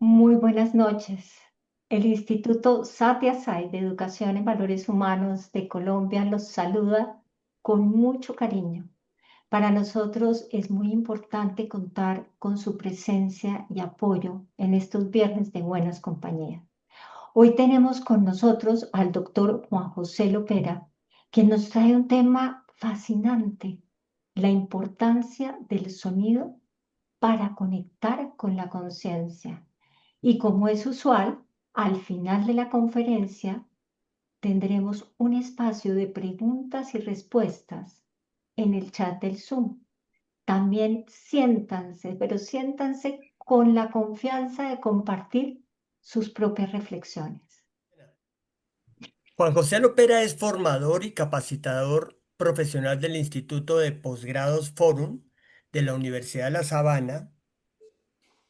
Muy buenas noches. El Instituto Satia Sai de Educación en Valores Humanos de Colombia los saluda con mucho cariño. Para nosotros es muy importante contar con su presencia y apoyo en estos viernes de buenas compañías. Hoy tenemos con nosotros al doctor Juan José Lopera, quien nos trae un tema fascinante, la importancia del sonido para conectar con la conciencia. Y como es usual, al final de la conferencia tendremos un espacio de preguntas y respuestas en el chat del Zoom. También siéntanse, pero siéntanse con la confianza de compartir sus propias reflexiones. Juan José Lopera es formador y capacitador profesional del Instituto de Posgrados Forum de la Universidad de La Sabana,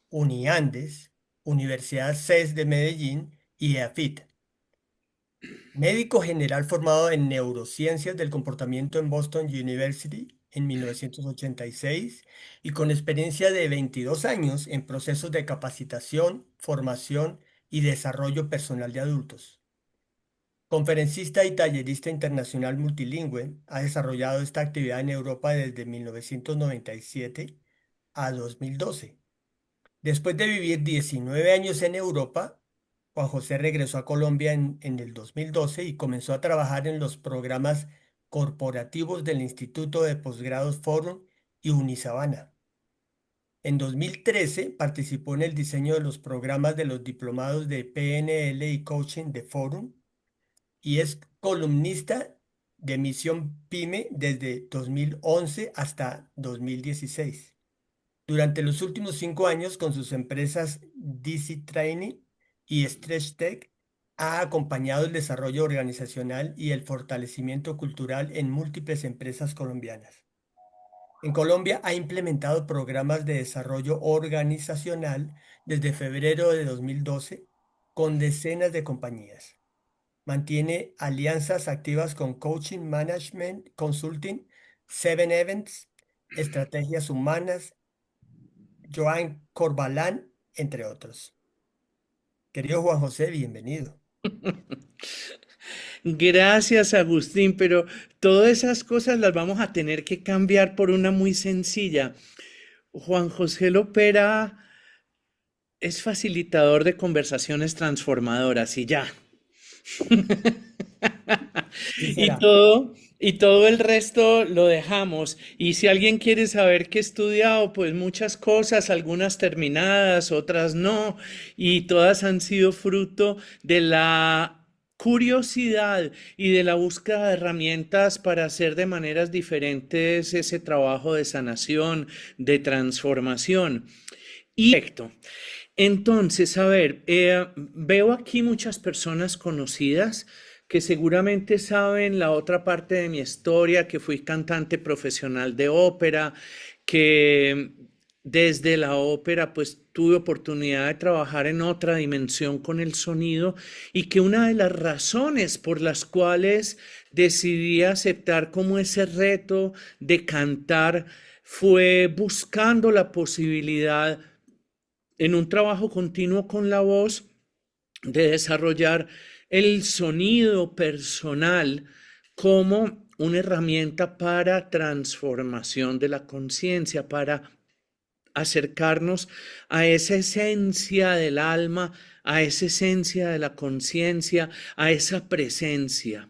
Uniandes, Universidad CES de Medellín y EAFIT. Médico general formado en neurociencias del comportamiento en Boston University en 1986 y con experiencia de 22 años en procesos de capacitación, formación y desarrollo personal de adultos. Conferencista y tallerista internacional multilingüe, ha desarrollado esta actividad en Europa desde 1997 a 2012. Después de vivir 19 años en Europa, Juan José regresó a Colombia en el 2012 y comenzó a trabajar en los programas corporativos del Instituto de Posgrados Forum y Unisabana. En 2013 participó en el diseño de los programas de los diplomados de PNL y Coaching de Forum y es columnista de Misión PYME desde 2011 hasta 2016. Durante los últimos 5 años, con sus empresas DC Training y Stretch Tech, ha acompañado el desarrollo organizacional y el fortalecimiento cultural en múltiples empresas colombianas. En Colombia ha implementado programas de desarrollo organizacional desde febrero de 2012 con decenas de compañías. Mantiene alianzas activas con Coaching Management Consulting, Seven Events, Estrategias Humanas, Joan Corbalán, entre otros. Querido Juan José, bienvenido. Gracias, Agustín, pero todas esas cosas las vamos a tener que cambiar por una muy sencilla. Juan José Lopera es facilitador de conversaciones transformadoras y ya. Sí Y será. todo, y todo el resto lo dejamos. Y si alguien quiere saber qué he estudiado, pues muchas cosas, algunas terminadas, otras no, y todas han sido fruto de la curiosidad y de la búsqueda de herramientas para hacer de maneras diferentes ese trabajo de sanación, de transformación. Y perfecto. Entonces, a ver, veo aquí muchas personas conocidas que seguramente saben la otra parte de mi historia, que fui cantante profesional de ópera, que desde la ópera pues tuve oportunidad de trabajar en otra dimensión con el sonido y que una de las razones por las cuales decidí aceptar como ese reto de cantar fue buscando la posibilidad en un trabajo continuo con la voz, de desarrollar el sonido personal como una herramienta para transformación de la conciencia, para acercarnos a esa esencia del alma, a esa esencia de la conciencia, a esa presencia.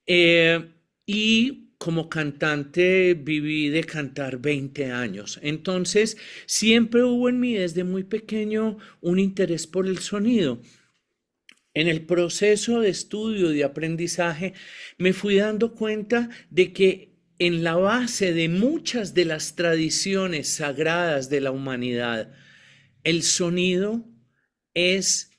Y como cantante viví de cantar 20 años. Entonces, siempre hubo en mí desde muy pequeño un interés por el sonido. En el proceso de estudio, de aprendizaje, me fui dando cuenta de que en la base de muchas de las tradiciones sagradas de la humanidad, el sonido es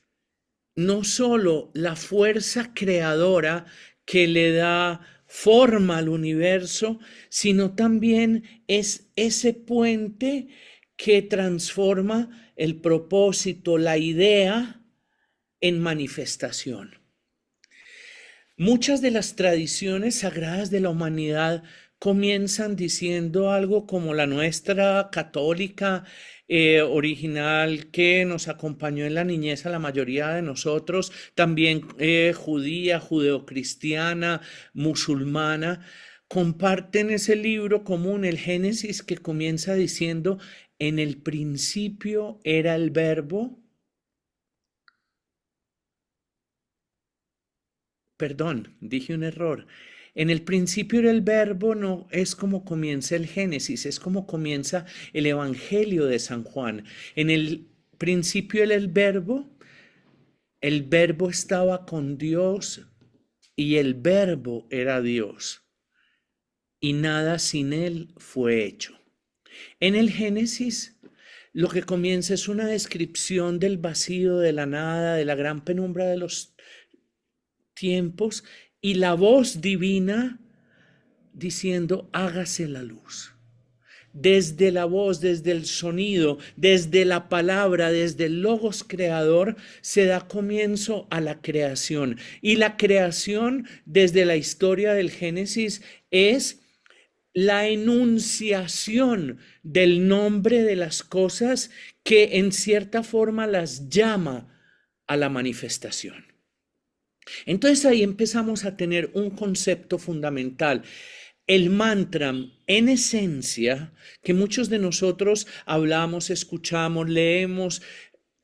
no solo la fuerza creadora que le da forma al universo, sino también es ese puente que transforma el propósito, la idea en manifestación. Muchas de las tradiciones sagradas de la humanidad comienzan diciendo algo como la nuestra católica, original que nos acompañó en la niñez a la mayoría de nosotros, también judía, judeocristiana, musulmana, comparten ese libro común, el Génesis, que comienza diciendo: en el principio era el verbo. Perdón, dije un error. En el principio era el verbo, no es como comienza el Génesis, es como comienza el Evangelio de San Juan. En el principio era el verbo estaba con Dios y el verbo era Dios, y nada sin él fue hecho. En el Génesis, lo que comienza es una descripción del vacío, de la nada, de la gran penumbra de los tiempos, y la voz divina diciendo: hágase la luz. Desde la voz, desde el sonido, desde la palabra, desde el logos creador, se da comienzo a la creación. Y la creación, desde la historia del Génesis, es la enunciación del nombre de las cosas que en cierta forma las llama a la manifestación. Entonces ahí empezamos a tener un concepto fundamental. El mantra, en esencia, que muchos de nosotros hablamos, escuchamos, leemos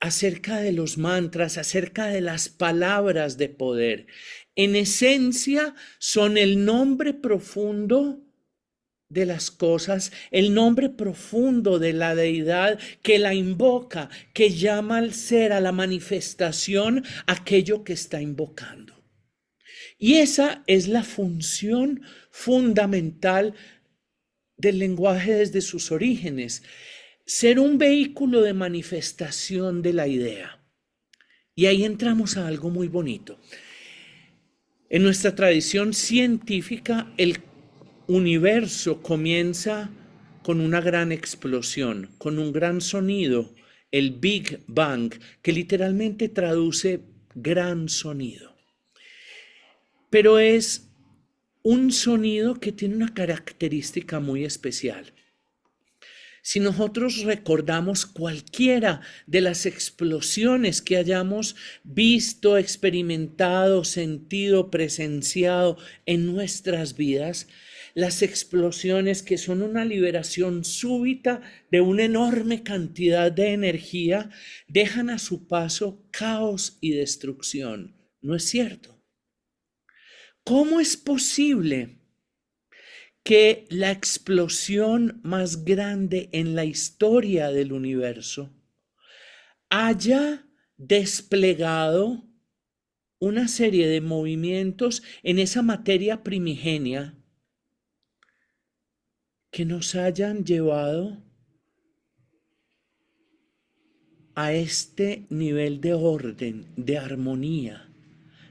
acerca de los mantras, acerca de las palabras de poder. En esencia son el nombre profundo de las cosas, el nombre profundo de la deidad que la invoca, que llama al ser, a la manifestación, aquello que está invocando. Y esa es la función fundamental del lenguaje desde sus orígenes, ser un vehículo de manifestación de la idea. Y ahí entramos a algo muy bonito. En nuestra tradición científica, el universo comienza con una gran explosión, con un gran sonido, el Big Bang, que literalmente traduce gran sonido. Pero es un sonido que tiene una característica muy especial. Si nosotros recordamos cualquiera de las explosiones que hayamos visto, experimentado, sentido, presenciado en nuestras vidas, las explosiones que son una liberación súbita de una enorme cantidad de energía, dejan a su paso caos y destrucción. ¿No es cierto? ¿Cómo es posible que la explosión más grande en la historia del universo haya desplegado una serie de movimientos en esa materia primigenia que nos hayan llevado a este nivel de orden, de armonía,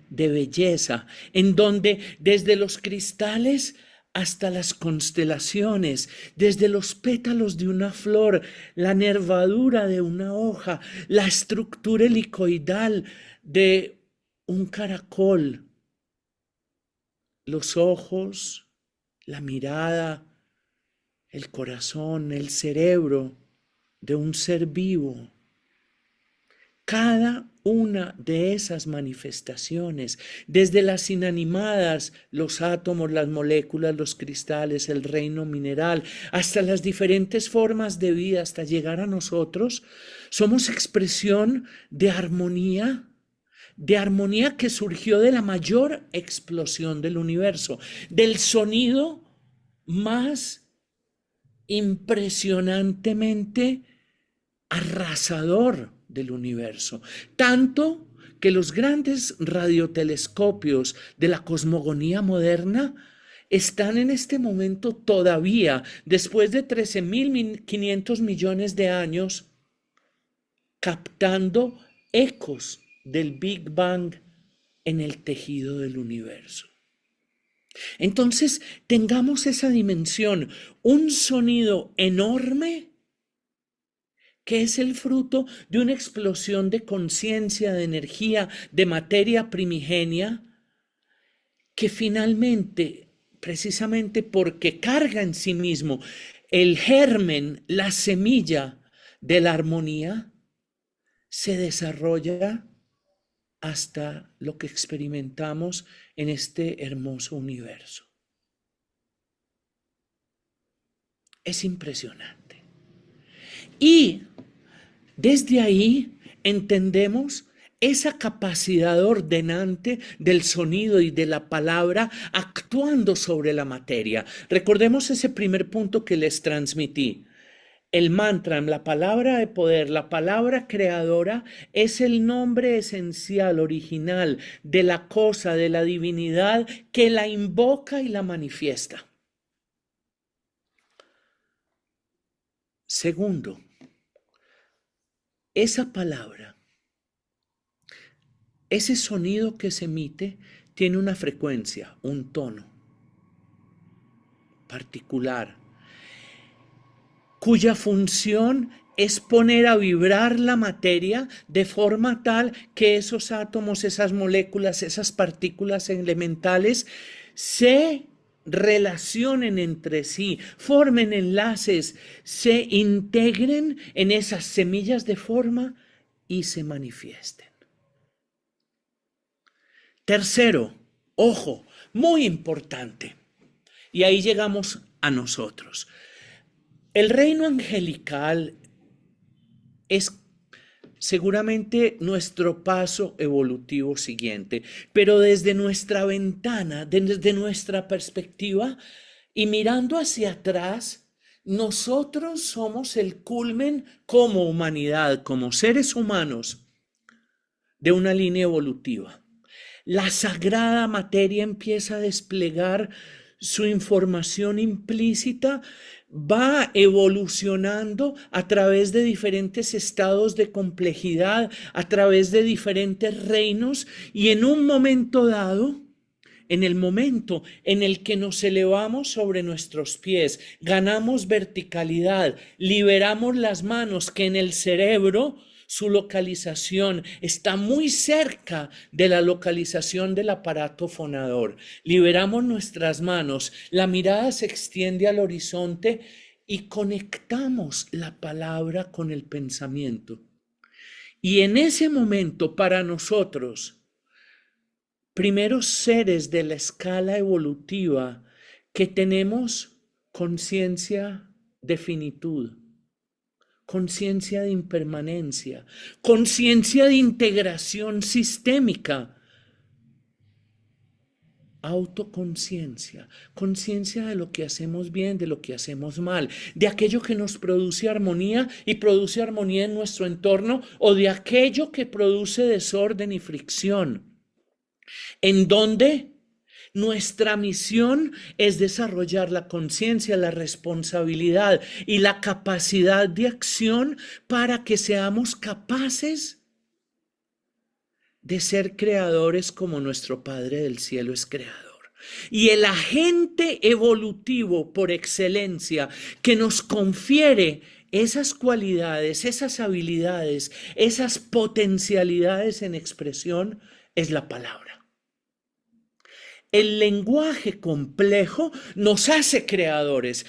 de belleza, en donde desde los cristales hasta las constelaciones, desde los pétalos de una flor, la nervadura de una hoja, la estructura helicoidal de un caracol, los ojos, la mirada, el corazón, el cerebro de un ser vivo. Cada una de esas manifestaciones, desde las inanimadas, los átomos, las moléculas, los cristales, el reino mineral, hasta las diferentes formas de vida, hasta llegar a nosotros, somos expresión de armonía que surgió de la mayor explosión del universo, del sonido más impresionantemente arrasador del universo, tanto que los grandes radiotelescopios de la cosmogonía moderna están en este momento todavía, después de 13.500 millones de años, captando ecos del Big Bang en el tejido del universo. Entonces, tengamos esa dimensión, un sonido enorme que es el fruto de una explosión de conciencia, de energía, de materia primigenia, que finalmente, precisamente porque carga en sí mismo el germen, la semilla de la armonía se desarrolla hasta lo que experimentamos en este hermoso universo. Es impresionante. Y desde ahí entendemos esa capacidad ordenante del sonido y de la palabra actuando sobre la materia. Recordemos ese primer punto que les transmití. El mantra, la palabra de poder, la palabra creadora, es el nombre esencial, original de la cosa, de la divinidad que la invoca y la manifiesta. Segundo, esa palabra, ese sonido que se emite, tiene una frecuencia, un tono particular, cuya función es poner a vibrar la materia de forma tal que esos átomos, esas moléculas, esas partículas elementales se relacionen entre sí, formen enlaces, se integren en esas semillas de forma y se manifiesten. Tercero, ojo, muy importante, y ahí llegamos a nosotros. El reino angelical es seguramente nuestro paso evolutivo siguiente, pero desde nuestra ventana, desde nuestra perspectiva y mirando hacia atrás, nosotros somos el culmen como humanidad, como seres humanos, de una línea evolutiva. La sagrada materia empieza a desplegar su información implícita, va evolucionando a través de diferentes estados de complejidad, a través de diferentes reinos, y en un momento dado, en el momento en el que nos elevamos sobre nuestros pies, ganamos verticalidad, liberamos las manos, que en el cerebro su localización está muy cerca de la localización del aparato fonador. Liberamos nuestras manos, la mirada se extiende al horizonte y conectamos la palabra con el pensamiento. Y en ese momento, para nosotros, primeros seres de la escala evolutiva, que tenemos conciencia de finitud, conciencia de impermanencia, conciencia de integración sistémica, autoconciencia, conciencia de lo que hacemos bien, de lo que hacemos mal, de aquello que nos produce armonía y produce armonía en nuestro entorno, o de aquello que produce desorden y fricción, en donde nuestra misión es desarrollar la conciencia, la responsabilidad y la capacidad de acción para que seamos capaces de ser creadores como nuestro Padre del cielo es creador. Y el agente evolutivo por excelencia que nos confiere esas cualidades, esas habilidades, esas potencialidades en expresión es la palabra. El lenguaje complejo nos hace creadores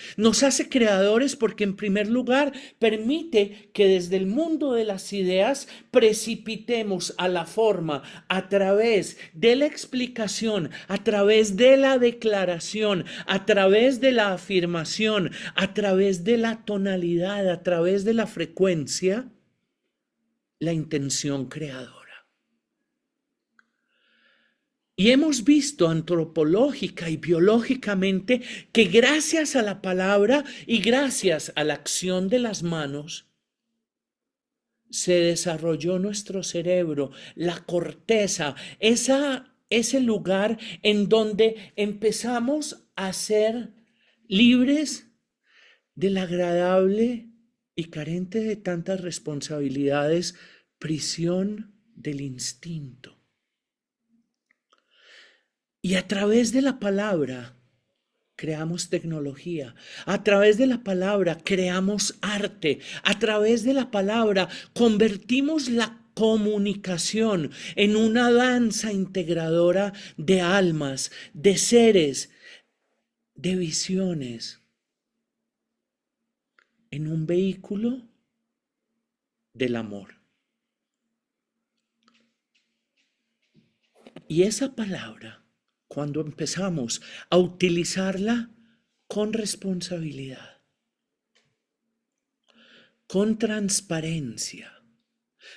porque en primer lugar permite que desde el mundo de las ideas precipitemos a la forma a través de la explicación, a través de la declaración, a través de la afirmación, a través de la tonalidad, a través de la frecuencia, la intención creadora. Y hemos visto antropológica y biológicamente que gracias a la palabra y gracias a la acción de las manos se desarrolló nuestro cerebro, la corteza, ese lugar en donde empezamos a ser libres de la agradable y carente de tantas responsabilidades prisión del instinto. Y a través de la palabra creamos tecnología, a través de la palabra creamos arte, a través de la palabra convertimos la comunicación en una danza integradora de almas, de seres, de visiones, en un vehículo del amor. Y esa palabra, cuando empezamos a utilizarla con responsabilidad, con transparencia,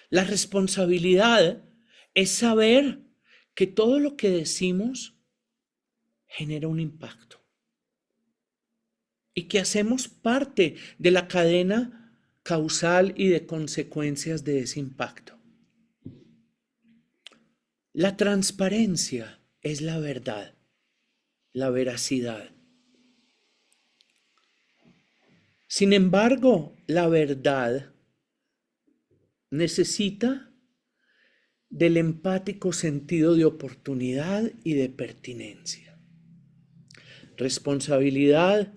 la responsabilidad es saber que todo lo que decimos genera un impacto y que hacemos parte de la cadena causal y de consecuencias de ese impacto. La transparencia es la verdad, la veracidad. Sin embargo, la verdad necesita del empático sentido de oportunidad y de pertinencia. Responsabilidad,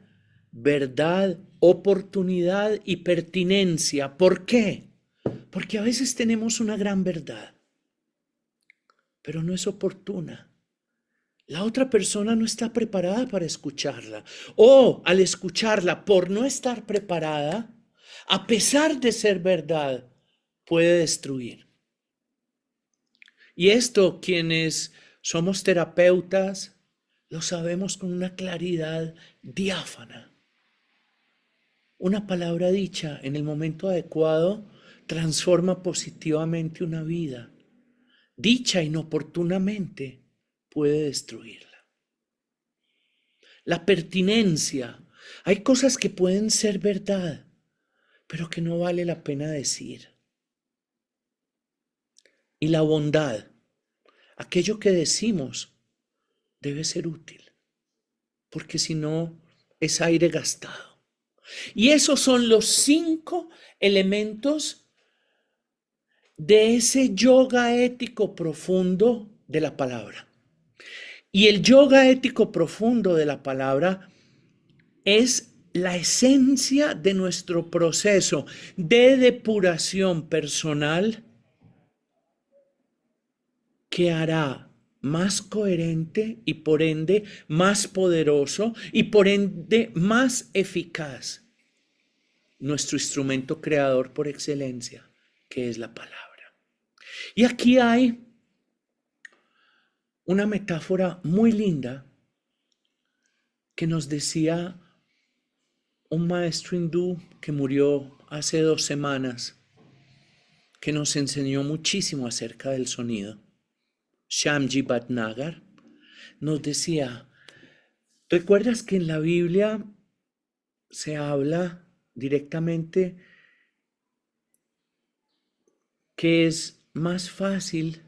verdad, oportunidad y pertinencia. ¿Por qué? Porque a veces tenemos una gran verdad, pero no es oportuna. La otra persona no está preparada para escucharla. O al escucharla, por no estar preparada, a pesar de ser verdad, puede destruir. Y esto, quienes somos terapeutas, lo sabemos con una claridad diáfana. Una palabra dicha en el momento adecuado transforma positivamente una vida. Dicha inoportunamente puede destruirla. La pertinencia. Hay cosas que pueden ser verdad, pero que no vale la pena decir. Y la bondad. Aquello que decimos debe ser útil, porque si no es aire gastado. Y esos son los 5 elementos de ese yoga ético profundo de la palabra. Y el yoga ético profundo de la palabra es la esencia de nuestro proceso de depuración personal que hará más coherente y por ende más poderoso y por ende más eficaz nuestro instrumento creador por excelencia, que es la palabra. Y aquí hay una metáfora muy linda que nos decía un maestro hindú que murió hace 2 semanas, que nos enseñó muchísimo acerca del sonido. Shyamji Bhatnagar nos decía, ¿recuerdas que en la Biblia se habla directamente que es más fácil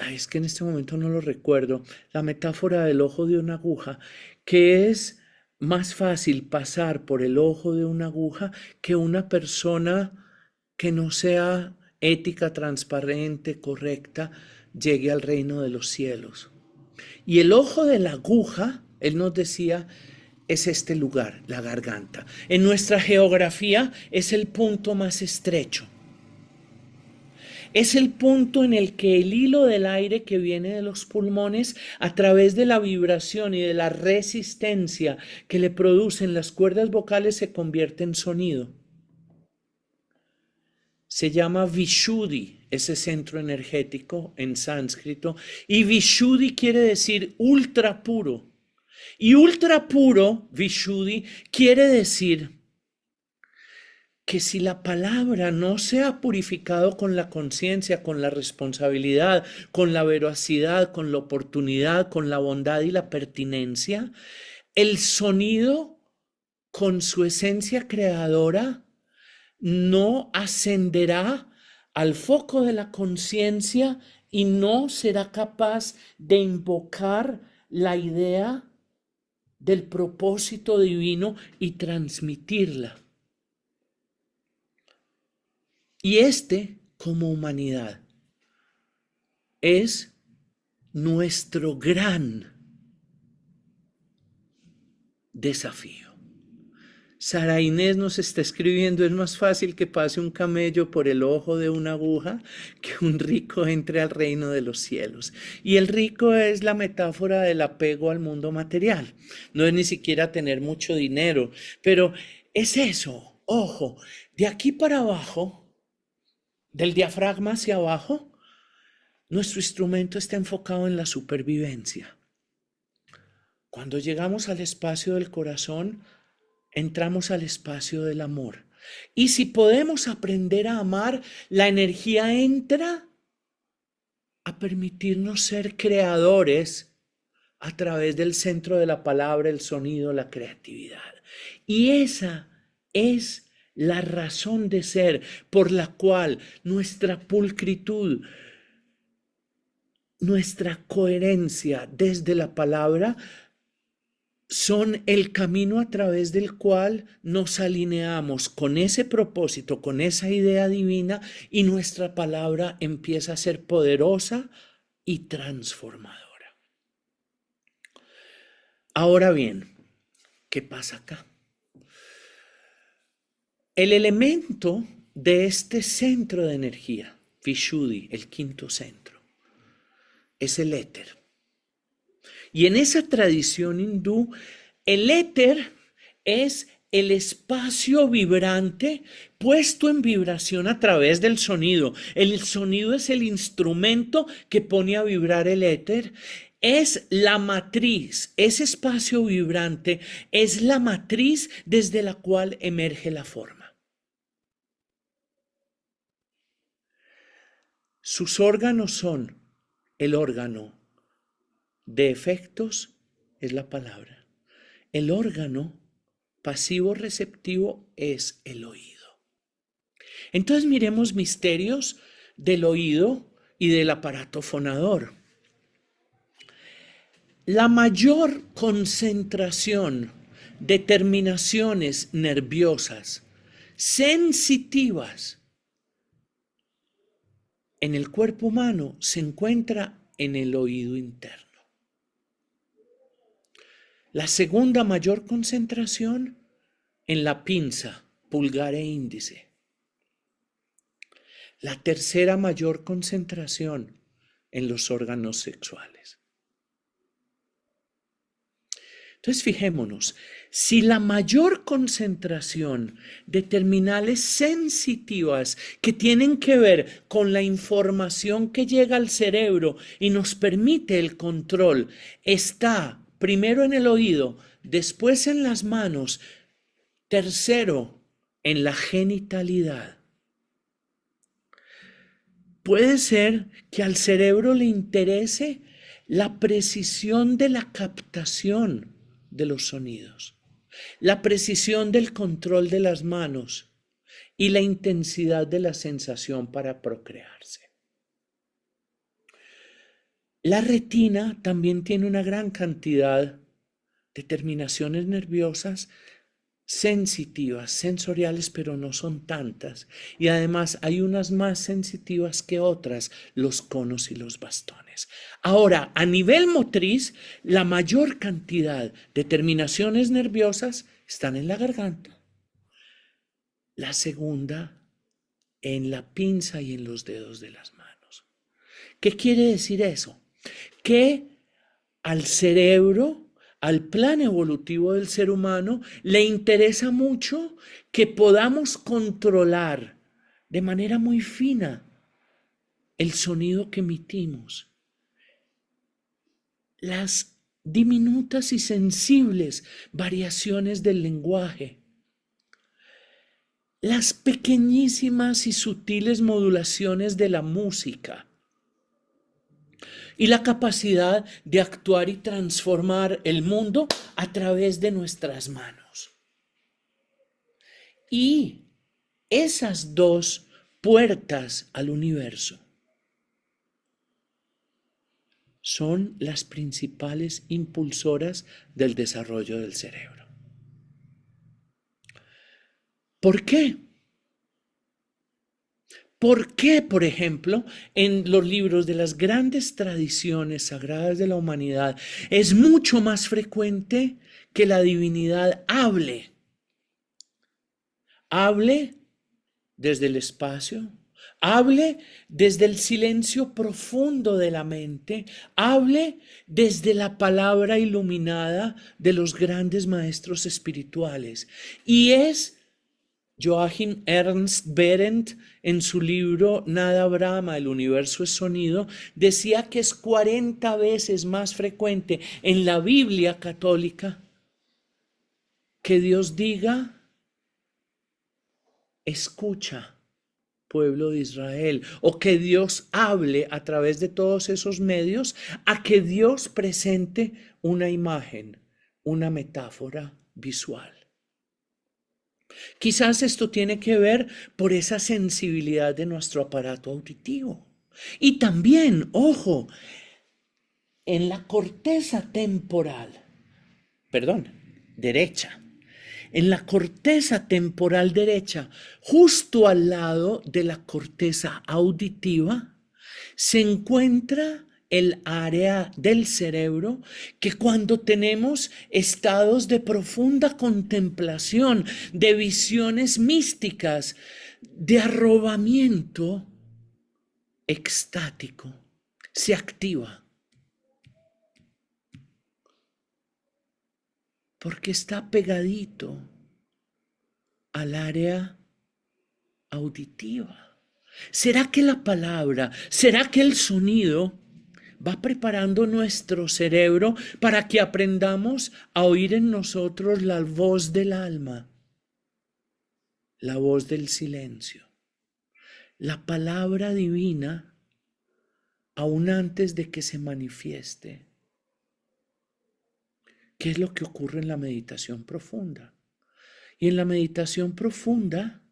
es que en este momento no lo recuerdo, la metáfora del ojo de una aguja, que es más fácil pasar por el ojo de una aguja que una persona que no sea ética, transparente, correcta, llegue al reino de los cielos. Y el ojo de la aguja, él nos decía, es este lugar, la garganta. En nuestra geografía es el punto más estrecho. Es el punto en el que el hilo del aire que viene de los pulmones a través de la vibración y de la resistencia que le producen las cuerdas vocales se convierte en sonido. Se llama Vishuddhi, ese centro energético en sánscrito, y Vishuddhi quiere decir ultra puro. Y ultra puro, Vishuddhi, quiere decir que si la palabra no se ha purificado con la conciencia, con la responsabilidad, con la veracidad, con la oportunidad, con la bondad y la pertinencia, el sonido con su esencia creadora no ascenderá al foco de la conciencia y no será capaz de invocar la idea del propósito divino y transmitirla. Y como humanidad, es nuestro gran desafío. Sara Inés nos está escribiendo, es más fácil que pase un camello por el ojo de una aguja que un rico entre al reino de los cielos. Y el rico es la metáfora del apego al mundo material. No es ni siquiera tener mucho dinero, pero es eso, ojo, de aquí para abajo, del diafragma hacia abajo, nuestro instrumento está enfocado en la supervivencia. Cuando llegamos al espacio del corazón, entramos al espacio del amor. Y si podemos aprender a amar, la energía entra a permitirnos ser creadores a través del centro de la palabra, el sonido, la creatividad. Y esa es la razón de ser por la cual nuestra pulcritud, nuestra coherencia desde la palabra son el camino a través del cual nos alineamos con ese propósito, con esa idea divina, y nuestra palabra empieza a ser poderosa y transformadora. Ahora bien, ¿qué pasa acá? El elemento de este centro de energía, Vishuddhi, el quinto centro, es el éter. Y en esa tradición hindú, el éter es el espacio vibrante puesto en vibración a través del sonido. El sonido es el instrumento que pone a vibrar el éter. Es la matriz, ese espacio vibrante es la matriz desde la cual emerge la forma. Sus órganos son el órgano de efectos, es la palabra. El órgano pasivo receptivo es el oído. Entonces miremos misterios del oído y del aparato fonador. La mayor concentración de terminaciones nerviosas sensitivas en el cuerpo humano se encuentra en el oído interno. La segunda mayor concentración en la pinza, pulgar e índice. La tercera mayor concentración en los órganos sexuales. Entonces fijémonos, si la mayor concentración de terminales sensitivas que tienen que ver con la información que llega al cerebro y nos permite el control está primero en el oído, después en las manos, tercero en la genitalidad. Puede ser que al cerebro le interese la precisión de la captación de los sonidos, la precisión del control de las manos y la intensidad de la sensación para procrearse. La retina también tiene una gran cantidad de terminaciones nerviosas sensitivas, sensoriales, pero no son tantas. Y además hay unas más sensitivas que otras, los conos y los bastones. Ahora, a nivel motriz, la mayor cantidad de terminaciones nerviosas están en la garganta. La segunda, en la pinza y en los dedos de las manos. ¿Qué quiere decir eso? Que al cerebro, al plan evolutivo del ser humano, le interesa mucho que podamos controlar de manera muy fina el sonido que emitimos. Las diminutas y sensibles variaciones del lenguaje. Las pequeñísimas y sutiles modulaciones de la música. Y la capacidad de actuar y transformar el mundo a través de nuestras manos. Y esas dos puertas al universo son las principales impulsoras del desarrollo del cerebro. ¿Por qué? ¿Por qué, por ejemplo, en los libros de las grandes tradiciones sagradas de la humanidad es mucho más frecuente que la divinidad hable? Hable desde el espacio, hable desde el silencio profundo de la mente, hable desde la palabra iluminada de los grandes maestros espirituales. Y es Joachim Ernst Berendt, en su libro Nada Brahma, el universo es sonido, decía que es 40 veces más frecuente en la Biblia católica que Dios diga: escucha, pueblo de Israel, o que Dios hable a través de todos esos medios, a que Dios presente una imagen, una metáfora visual. Quizás esto tiene que ver por esa sensibilidad de nuestro aparato auditivo. Y también, ojo, en la corteza derecha, en la corteza temporal derecha, justo al lado de la corteza auditiva, se encuentra el área del cerebro que cuando tenemos estados de profunda contemplación, de visiones místicas, de arrobamiento extático, se activa. Porque está pegadito al área auditiva. ¿Será que la palabra, será que el sonido va preparando nuestro cerebro para que aprendamos a oír en nosotros la voz del alma, la voz del silencio, la palabra divina, aún antes de que se manifieste? ¿Qué es lo que ocurre en la meditación profunda? Y en la meditación profunda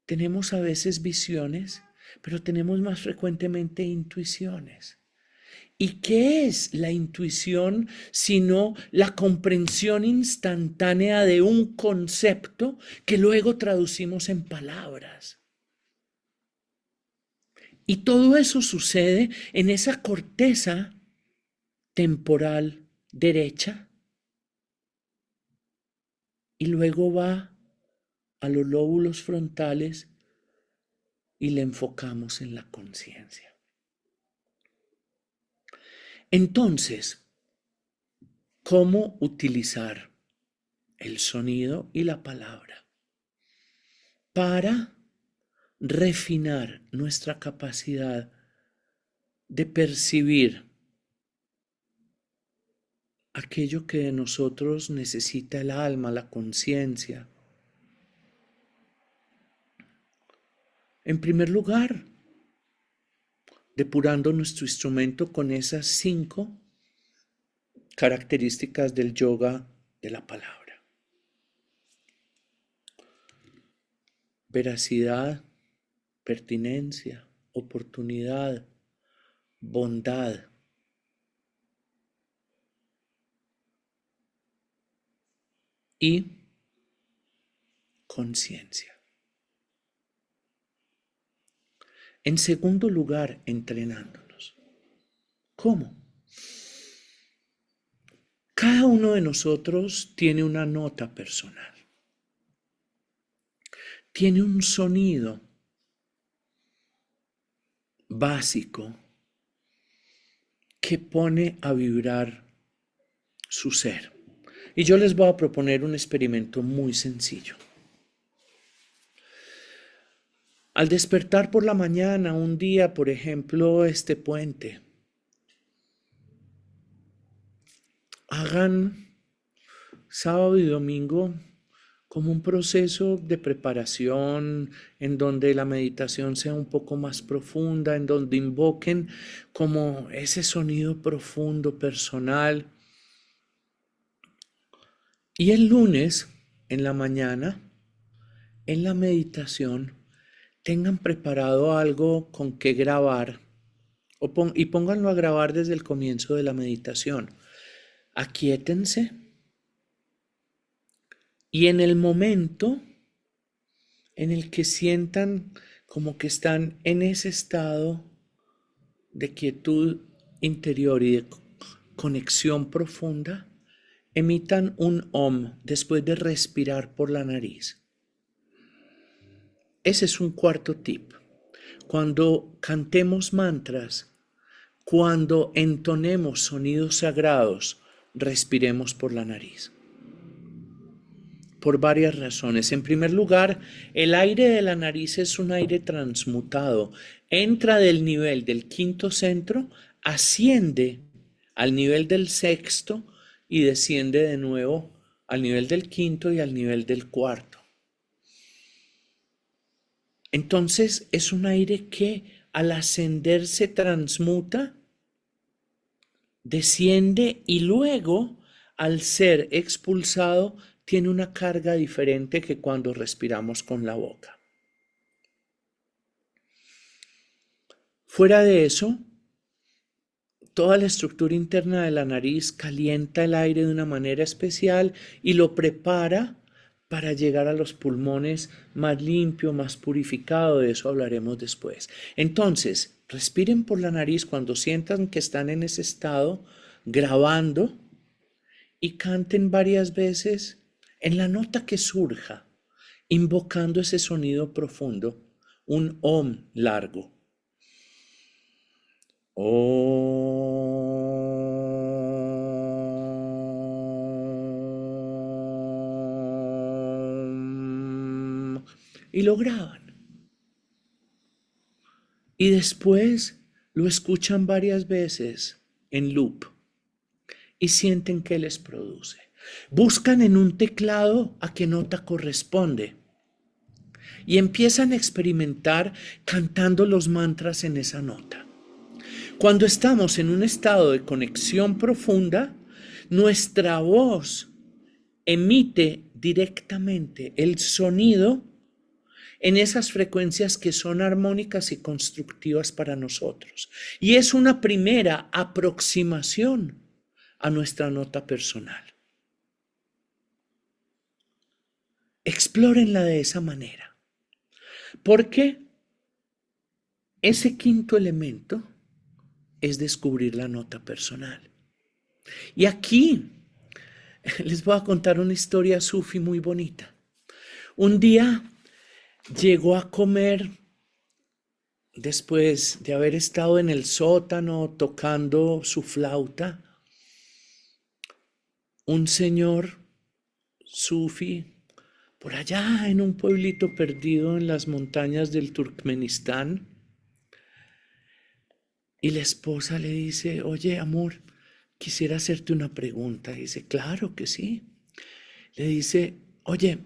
tenemos a veces visiones, pero tenemos más frecuentemente intuiciones. ¿Y qué es la intuición sino la comprensión instantánea de un concepto que luego traducimos en palabras? Y todo eso sucede en esa corteza temporal derecha y luego va a los lóbulos frontales y le enfocamos en la conciencia. Entonces, ¿cómo utilizar el sonido y la palabra para refinar nuestra capacidad de percibir aquello que de nosotros necesita el alma, la conciencia? En primer lugar, depurando nuestro instrumento con esas 5 características del yoga de la palabra: veracidad, pertinencia, oportunidad, bondad. Y conciencia. En segundo lugar, entrenándonos. ¿Cómo? Cada uno de nosotros tiene una nota personal. Tiene un sonido básico que pone a vibrar su ser. Y yo les voy a proponer un experimento muy sencillo. Al despertar por la mañana, un día, por ejemplo, este puente, hagan sábado y domingo como un proceso de preparación en donde la meditación sea un poco más profunda, en donde invoquen como ese sonido profundo, personal. Y el lunes, en la mañana, en la meditación, tengan preparado algo con que grabar y pónganlo a grabar desde el comienzo de la meditación. Aquíétense y en el momento en el que sientan como que están en ese estado de quietud interior y de conexión profunda, emitan un om después de respirar por la nariz. Ese es un cuarto tip. Cuando cantemos mantras, cuando entonemos sonidos sagrados, respiremos por la nariz. Por varias razones. En primer lugar, el aire de la nariz es un aire transmutado. Entra del nivel del quinto centro, asciende al nivel del sexto y desciende de nuevo al nivel del quinto y al nivel del cuarto. Entonces es un aire que al ascender se transmuta, desciende y luego al ser expulsado tiene una carga diferente que cuando respiramos con la boca. Fuera de eso, toda la estructura interna de la nariz calienta el aire de una manera especial y lo prepara para llegar a los pulmones más limpio, más purificado. De eso hablaremos después. Entonces, respiren por la nariz cuando sientan que están en ese estado, grabando, y canten varias veces en la nota que surja, invocando ese sonido profundo, un om largo. Om. Y lo graban. Y después lo escuchan varias veces en loop y sienten qué les produce. Buscan en un teclado a qué nota corresponde y empiezan a experimentar cantando los mantras en esa nota. Cuando estamos en un estado de conexión profunda, nuestra voz emite directamente el sonido en esas frecuencias que son armónicas y constructivas para nosotros. Y es una primera aproximación a nuestra nota personal. Explórenla de esa manera, porque ese quinto elemento es descubrir la nota personal. Y aquí les voy a contar una historia sufi muy bonita. Un día llegó a comer, después de haber estado en el sótano tocando su flauta, un señor sufi por allá en un pueblito perdido en las montañas del Turkmenistán. Y la esposa le dice: oye, amor, quisiera hacerte una pregunta. Y dice: claro que sí. Le dice: oye,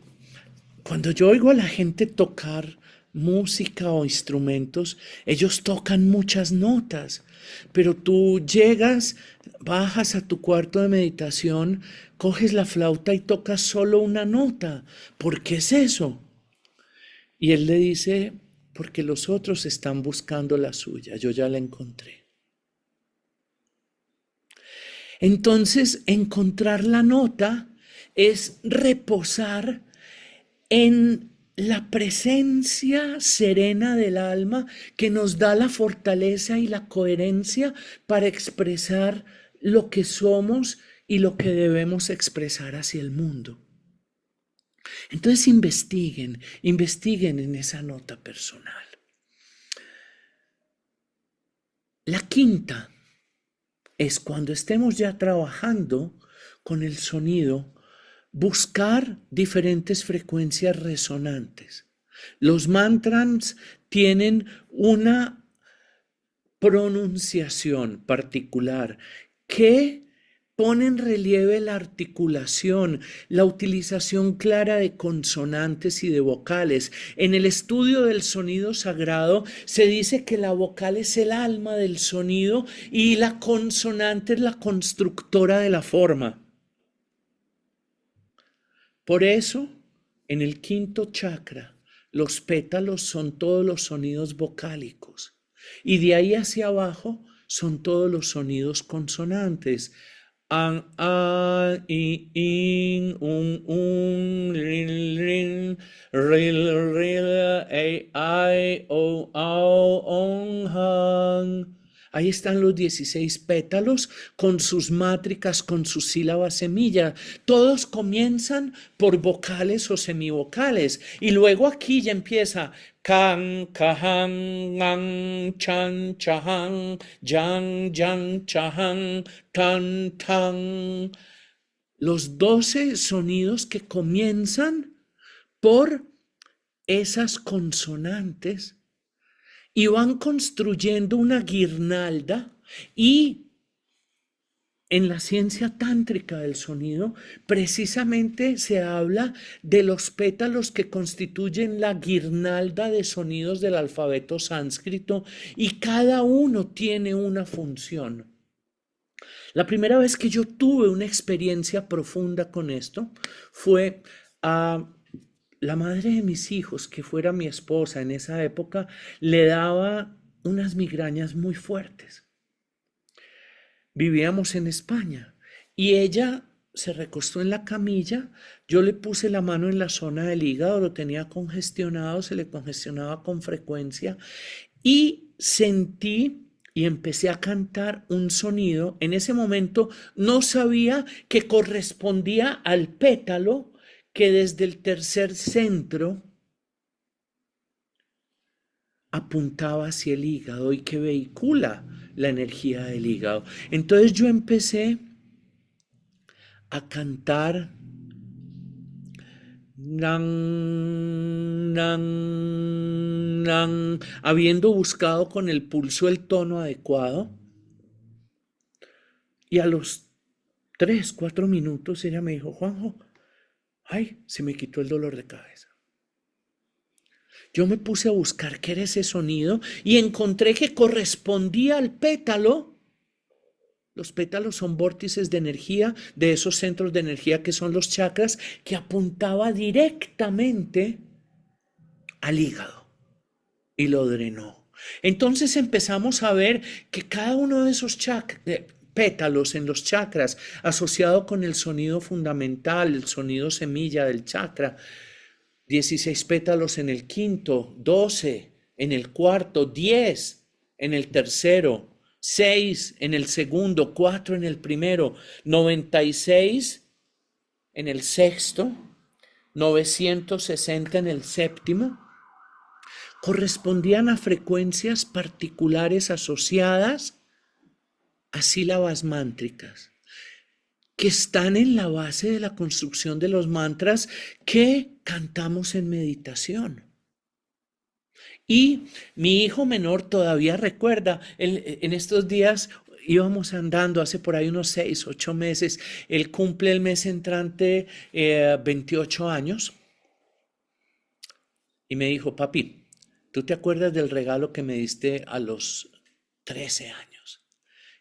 cuando yo oigo a la gente tocar música o instrumentos, ellos tocan muchas notas, pero tú llegas, bajas a tu cuarto de meditación, coges la flauta y tocas solo una nota. ¿Por qué es eso? Y él le dice: porque los otros están buscando la suya, yo ya la encontré. Entonces, encontrar la nota es reposar en la presencia serena del alma que nos da la fortaleza y la coherencia para expresar lo que somos y lo que debemos expresar hacia el mundo. Entonces investiguen en esa nota personal. La quinta es cuando estemos ya trabajando con el sonido, buscar diferentes frecuencias resonantes. Los mantras tienen una pronunciación particular que pone en relieve la articulación, la utilización clara de consonantes y de vocales. En el estudio del sonido sagrado se dice que la vocal es el alma del sonido y la consonante es la constructora de la forma. Por eso, en el quinto chakra, los pétalos son todos los sonidos vocálicos y de ahí hacia abajo son todos los sonidos consonantes. An, I, in, rin, rin, ril, ril, I, o, on, han. Ahí están los 16 pétalos con sus mátricas, con sus sílabas semilla. Todos comienzan por vocales o semivocales. Y luego aquí ya empieza can, cajan, an, chan, chahan, yan, yan, chahan, tan, tan. Los 12 sonidos que comienzan por esas consonantes y van construyendo una guirnalda. Y en la ciencia tántrica del sonido precisamente se habla de los pétalos que constituyen la guirnalda de sonidos del alfabeto sánscrito, y cada uno tiene una función. La primera vez que yo tuve una experiencia profunda con esto fue a la madre de mis hijos, que fuera mi esposa en esa época, le daba unas migrañas muy fuertes. Vivíamos en España y ella se recostó en la camilla. Yo le puse la mano en la zona del hígado, lo tenía congestionado, se le congestionaba con frecuencia, y sentí y empecé a cantar un sonido. En ese momento no sabía que correspondía al pétalo que desde el tercer centro apuntaba hacia el hígado y que vehicula la energía del hígado. Entonces yo empecé a cantar nan, nan, nan, habiendo buscado con el pulso el tono adecuado. Y a los 3, 4 minutos ella me dijo: Juanjo, ay, se me quitó el dolor de cabeza. Yo me puse a buscar qué era ese sonido y encontré que correspondía al pétalo. Los pétalos son vórtices de energía, de esos centros de energía que son los chakras, que apuntaba directamente al hígado y lo drenó. Entonces empezamos a ver que cada uno de esos pétalos en los chakras, asociado con el sonido fundamental, el sonido semilla del chakra, 16 pétalos en el quinto, 12 en el cuarto, 10 en el tercero, 6 en el segundo, 4 en el primero, 96 en el sexto, 960 en el séptimo, correspondían a frecuencias particulares asociadas a sílabas mántricas, que están en la base de la construcción de los mantras que cantamos en meditación. Y mi hijo menor todavía recuerda, en estos días íbamos andando, hace por ahí unos 6, 8 meses, él cumple el mes entrante 28 años, y me dijo: papi, ¿tú te acuerdas del regalo que me diste a los 13 años?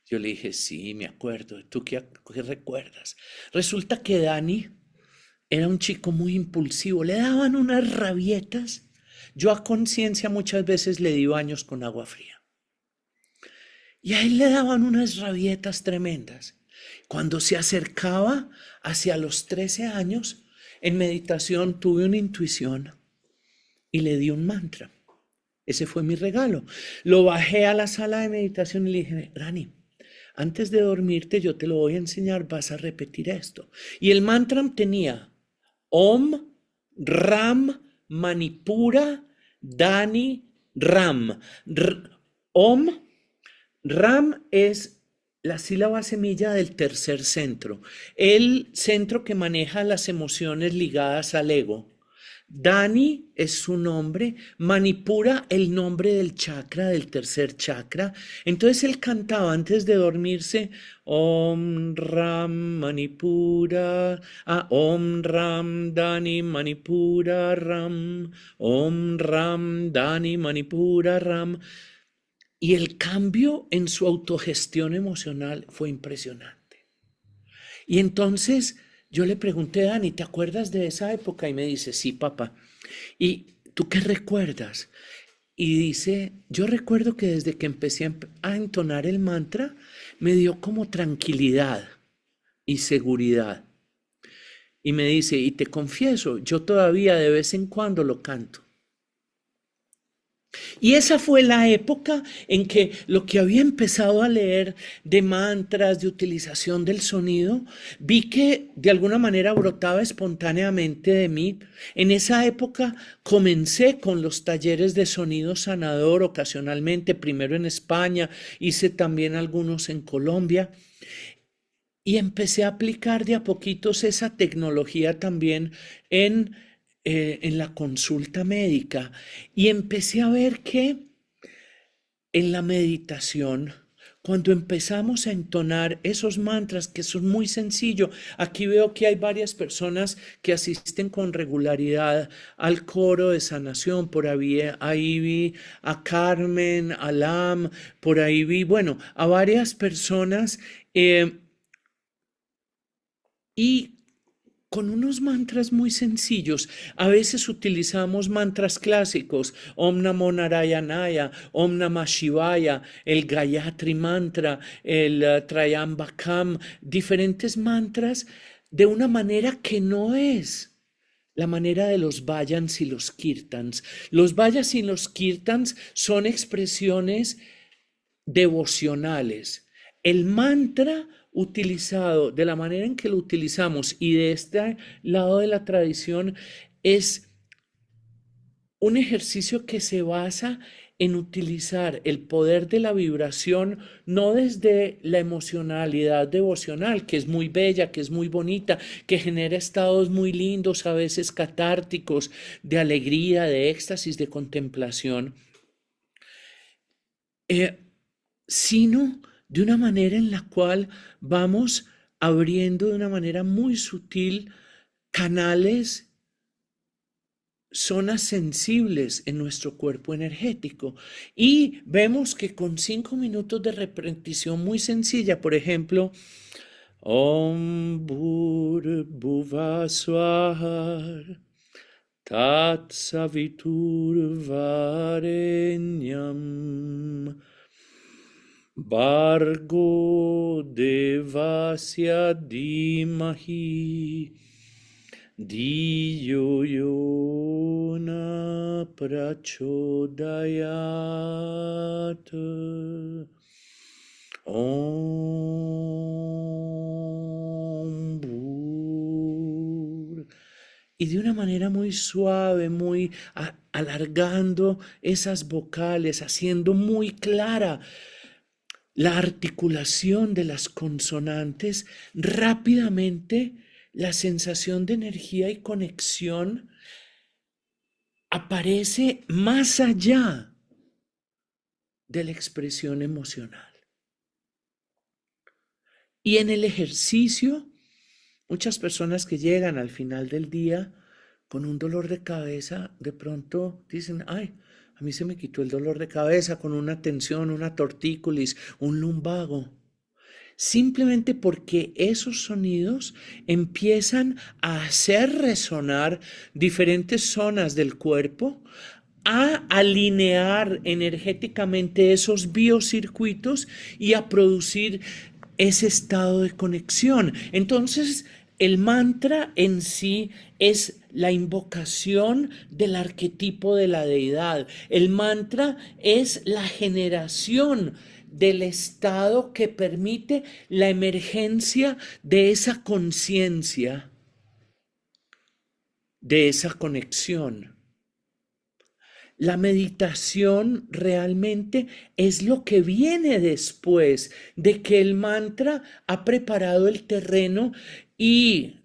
Yo le dije: sí, me acuerdo. ¿Tú qué recuerdas? Resulta que Dani era un chico muy impulsivo, le daban unas rabietas. Yo a conciencia muchas veces le di baños con agua fría. Y a él le daban unas rabietas tremendas. Cuando se acercaba hacia los 13 años, en meditación tuve una intuición y le di un mantra. Ese fue mi regalo. Lo bajé a la sala de meditación y le dije: Dani, antes de dormirte yo te lo voy a enseñar, vas a repetir esto. Y el mantra tenía Om, Ram, Manipura, Dani, Ram. Om, Ram es la sílaba semilla del tercer centro, el centro que maneja las emociones ligadas al ego. Dani es su nombre, Manipura el nombre del chakra, del tercer chakra. Entonces él cantaba antes de dormirse Om Ram Manipura, Om Ram Dani Manipura Ram, Om Ram Dani Manipura Ram. Y el cambio en su autogestión emocional fue impresionante. Y entonces yo le pregunté: Dani, ¿te acuerdas de esa época? Y me dice: sí, papá. ¿Y tú qué recuerdas? Y dice: yo recuerdo que desde que empecé a entonar el mantra, me dio como tranquilidad y seguridad. Y me dice: y te confieso, yo todavía de vez en cuando lo canto. Y esa fue la época en que lo que había empezado a leer de mantras, de utilización del sonido, vi que de alguna manera brotaba espontáneamente de mí. En esa época comencé con los talleres de sonido sanador ocasionalmente, primero en España, hice también algunos en Colombia. Y empecé a aplicar de a poquitos esa tecnología también en, en la consulta médica. Y empecé a ver que en la meditación, cuando empezamos a entonar esos mantras, que son muy sencillo, aquí veo que hay varias personas que asisten con regularidad al coro de sanación, ahí vi a Carmen, a Lam, por ahí vi, bueno, a varias personas. Y con unos mantras muy sencillos. A veces utilizamos mantras clásicos, Om Namo Narayanaya, Om Namah Shivaya, el Gayatri Mantra, el Trayambakam, diferentes mantras de una manera que no es la manera de los vayans y los kirtans. Los vayas y los kirtans son expresiones devocionales. El mantra utilizado de la manera en que lo utilizamos y de este lado de la tradición es un ejercicio que se basa en utilizar el poder de la vibración, no desde la emocionalidad devocional, que es muy bella, que es muy bonita, que genera estados muy lindos, a veces catárticos, de alegría, de éxtasis, de contemplación, sino de una manera en la cual vamos abriendo de una manera muy sutil canales, zonas sensibles en nuestro cuerpo energético. Y vemos que con 5 minutos de repetición muy sencilla, por ejemplo, Om Bhur Swaha Tat Savitur Varenyam Bargo Devasya Dhimahi Dhiyo Yona Prachodayat Om Bhur. Y de una manera muy suave, muy alargando esas vocales, haciendo muy clara la articulación de las consonantes, rápidamente la sensación de energía y conexión aparece más allá de la expresión emocional. Y en el ejercicio, muchas personas que llegan al final del día con un dolor de cabeza, de pronto dicen, ay, a mí se me quitó el dolor de cabeza con una tensión, una tortícolis, un lumbago. Simplemente porque esos sonidos empiezan a hacer resonar diferentes zonas del cuerpo, a alinear energéticamente esos biocircuitos y a producir ese estado de conexión. Entonces, el mantra en sí es la invocación del arquetipo de la deidad. El mantra es la generación del estado que permite la emergencia de esa conciencia, de esa conexión. La meditación realmente es lo que viene después de que el mantra ha preparado el terreno y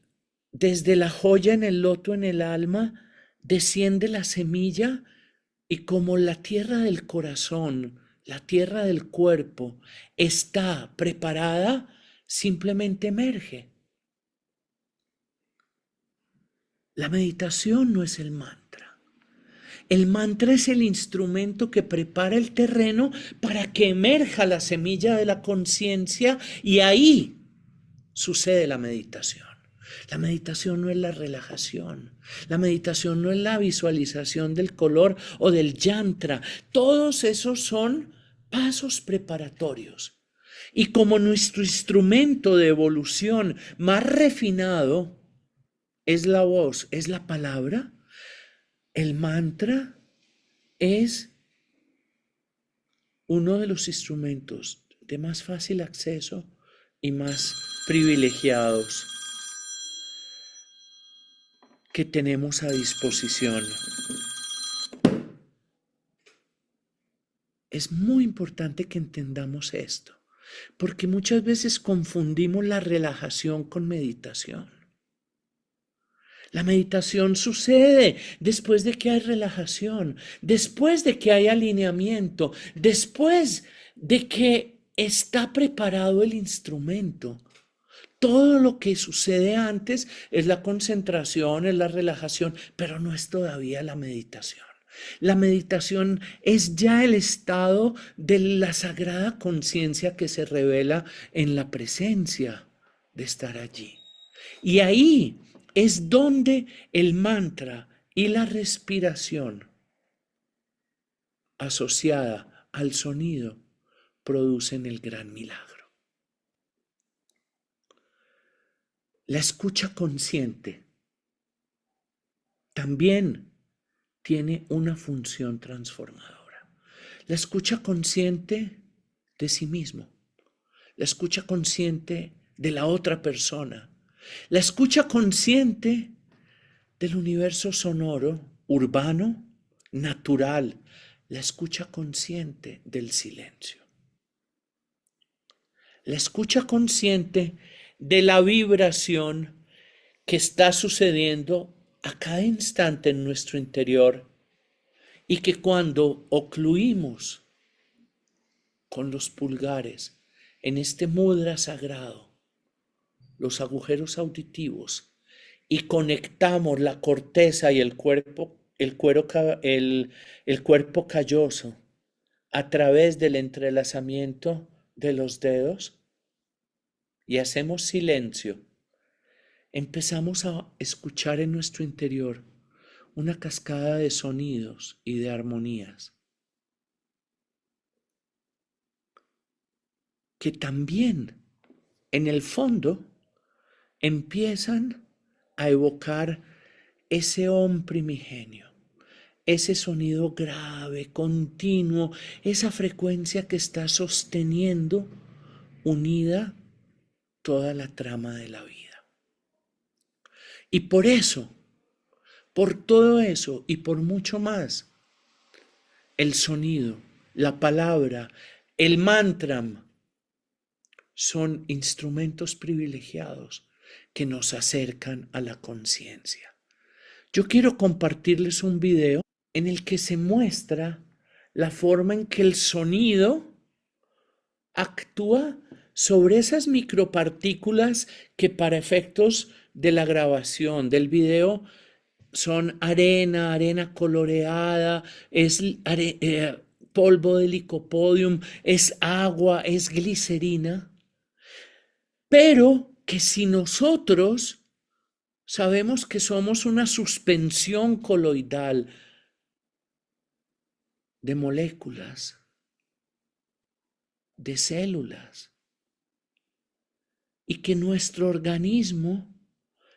desde la joya en el loto en el alma desciende la semilla y como la tierra del corazón, la tierra del cuerpo está preparada, simplemente emerge. La meditación no es el mantra. El mantra es el instrumento que prepara el terreno para que emerja la semilla de la conciencia y ahí sucede la meditación. La meditación no es la relajación. La meditación no es la visualización del color o del yantra. Todos esos son pasos preparatorios. Y como nuestro instrumento de evolución más refinado es la voz, es la palabra, el mantra es uno de los instrumentos de más fácil acceso y más privilegiados que tenemos a disposición. Es muy importante que entendamos esto, porque muchas veces confundimos la relajación con meditación. La meditación sucede después de que hay relajación, después de que hay alineamiento, después de que está preparado el instrumento. Todo lo que sucede antes es la concentración, es la relajación, pero no es todavía la meditación. La meditación es ya el estado de la sagrada conciencia que se revela en la presencia de estar allí. Y ahí es donde el mantra y la respiración asociada al sonido producen el gran milagro. La escucha consciente también tiene una función transformadora. La escucha consciente de sí mismo, la escucha consciente de la otra persona, la escucha consciente del universo sonoro, urbano, natural, la escucha consciente del silencio. La escucha consciente de la vibración que está sucediendo a cada instante en nuestro interior y que cuando ocluimos con los pulgares en este mudra sagrado, los agujeros auditivos, y conectamos la corteza y el cuerpo calloso a través del entrelazamiento de los dedos y hacemos silencio, empezamos a escuchar en nuestro interior una cascada de sonidos y de armonías que también en el fondo empiezan a evocar ese Om primigenio, ese sonido grave, continuo, esa frecuencia que está sosteniendo unida toda la trama de la vida. Y por eso, por todo eso y por mucho más, el sonido, la palabra, el mantra son instrumentos privilegiados que nos acercan a la conciencia. Yo quiero compartirles un video en el que se muestra la forma en que el sonido actúa sobre esas micropartículas que para efectos de la grabación del video son arena coloreada, es polvo de licopodium, es agua, es glicerina, pero que si nosotros sabemos que somos una suspensión coloidal de moléculas, de células, y que nuestro organismo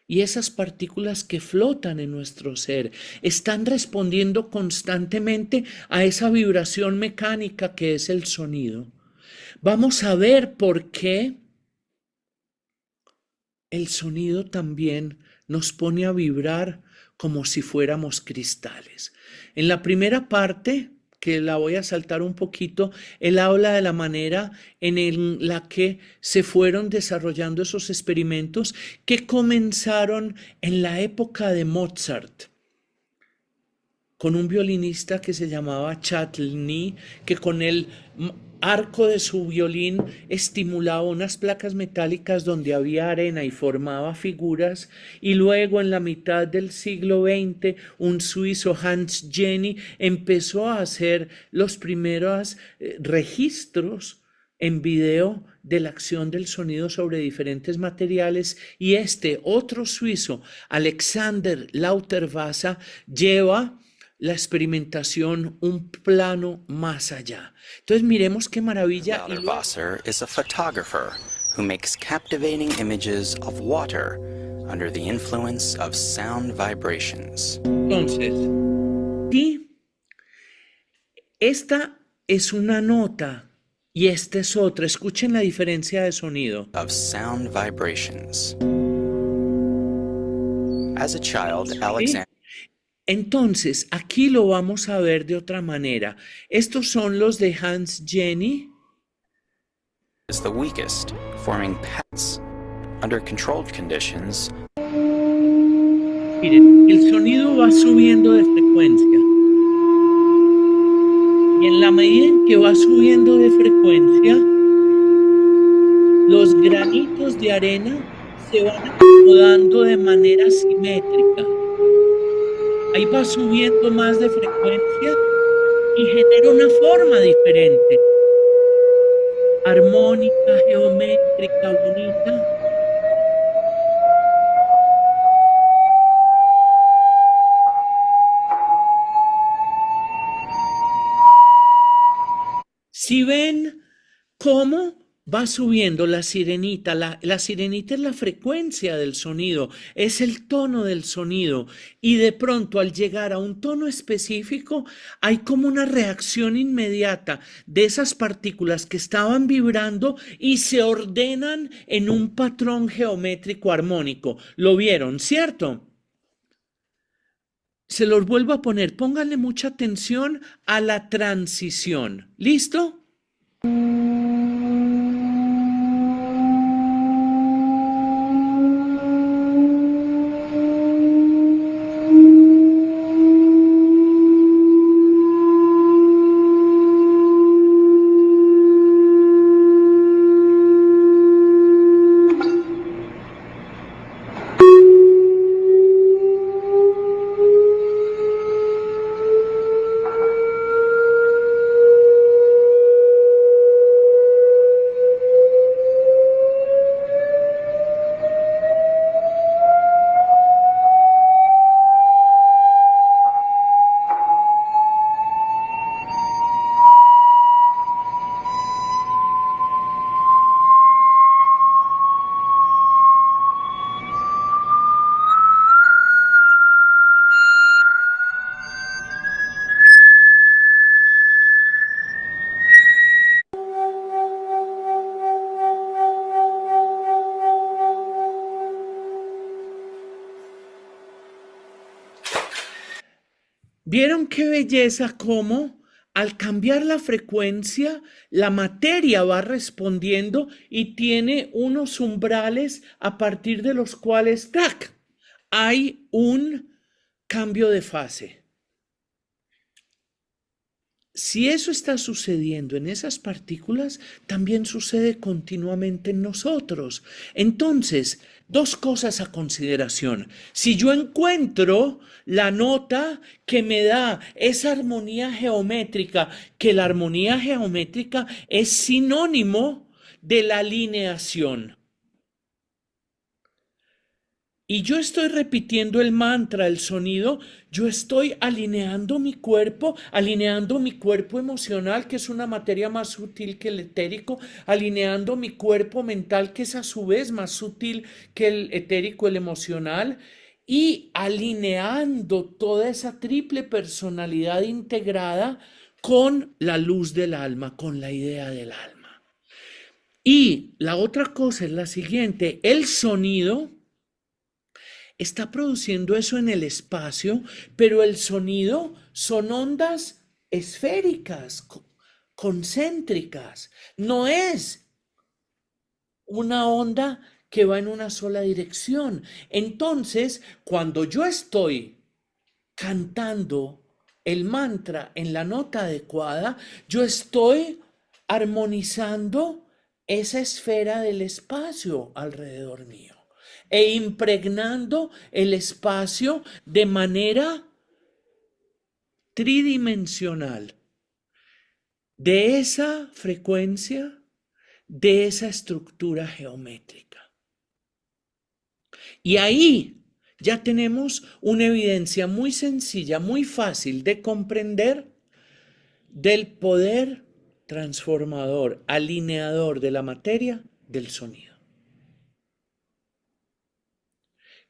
y esas partículas que flotan en nuestro ser están respondiendo constantemente a esa vibración mecánica que es el sonido, vamos a ver por qué el sonido también nos pone a vibrar como si fuéramos cristales. En la primera parte, que la voy a saltar un poquito, él habla de la manera en la que se fueron desarrollando esos experimentos que comenzaron en la época de Mozart, con un violinista que se llamaba Chladni, que con el arco de su violín estimulaba unas placas metálicas donde había arena y formaba figuras, y luego en la mitad del siglo XX un suizo, Hans Jenny, empezó a hacer los primeros registros en video de la acción del sonido sobre diferentes materiales, y este otro suizo, Alexander Lauterwasser, lleva la experimentación un plano más allá. Entonces miremos qué maravilla. Lauterwasser is a photographer who makes captivating images of water under the influence of sound vibrations. Entonces, y es una nota y esta es otra. Escuchen la diferencia de sonido. of sound vibrations. As a child, ¿Sí? Alexander Entonces, aquí lo vamos a ver de otra manera. Estos son los de Hans Jenny. is the weakest, forming pads. Under controlled conditions, Miren, el sonido va subiendo de frecuencia. Y en la medida en que va subiendo de frecuencia, los granitos de arena se van acomodando de manera simétrica. Ahí va subiendo más de frecuencia y genera una forma diferente. Armónica, geométrica, bonita. Si ven cómo va subiendo la sirenita, la sirenita es la frecuencia del sonido, es el tono del sonido y de pronto al llegar a un tono específico hay como una reacción inmediata de esas partículas que estaban vibrando y se ordenan en un patrón geométrico armónico. ¿Lo vieron, cierto? Se los vuelvo a poner, pónganle mucha atención a la transición. ¿Listo? ¿Vieron qué belleza cómo al cambiar la frecuencia la materia va respondiendo y tiene unos umbrales a partir de los cuales ¡tac! Hay un cambio de fase? Si eso está sucediendo en esas partículas, también sucede continuamente en nosotros. Entonces, dos cosas a consideración. Si yo encuentro la nota que me da esa armonía geométrica, que la armonía geométrica es sinónimo de la alineación. Y yo estoy repitiendo el mantra, el sonido, yo estoy alineando mi cuerpo emocional, que es una materia más sutil que el etérico, alineando mi cuerpo mental, que es a su vez más sutil que el etérico, el emocional, y alineando toda esa triple personalidad integrada con la luz del alma, con la idea del alma. Y la otra cosa es la siguiente, el sonido está produciendo eso en el espacio, pero el sonido son ondas esféricas, concéntricas. No es una onda que va en una sola dirección. Entonces, cuando yo estoy cantando el mantra en la nota adecuada, yo estoy armonizando esa esfera del espacio alrededor mío e impregnando el espacio de manera tridimensional de esa frecuencia, de esa estructura geométrica. Y ahí ya tenemos una evidencia muy sencilla, muy fácil de comprender del poder transformador, alineador de la materia del sonido.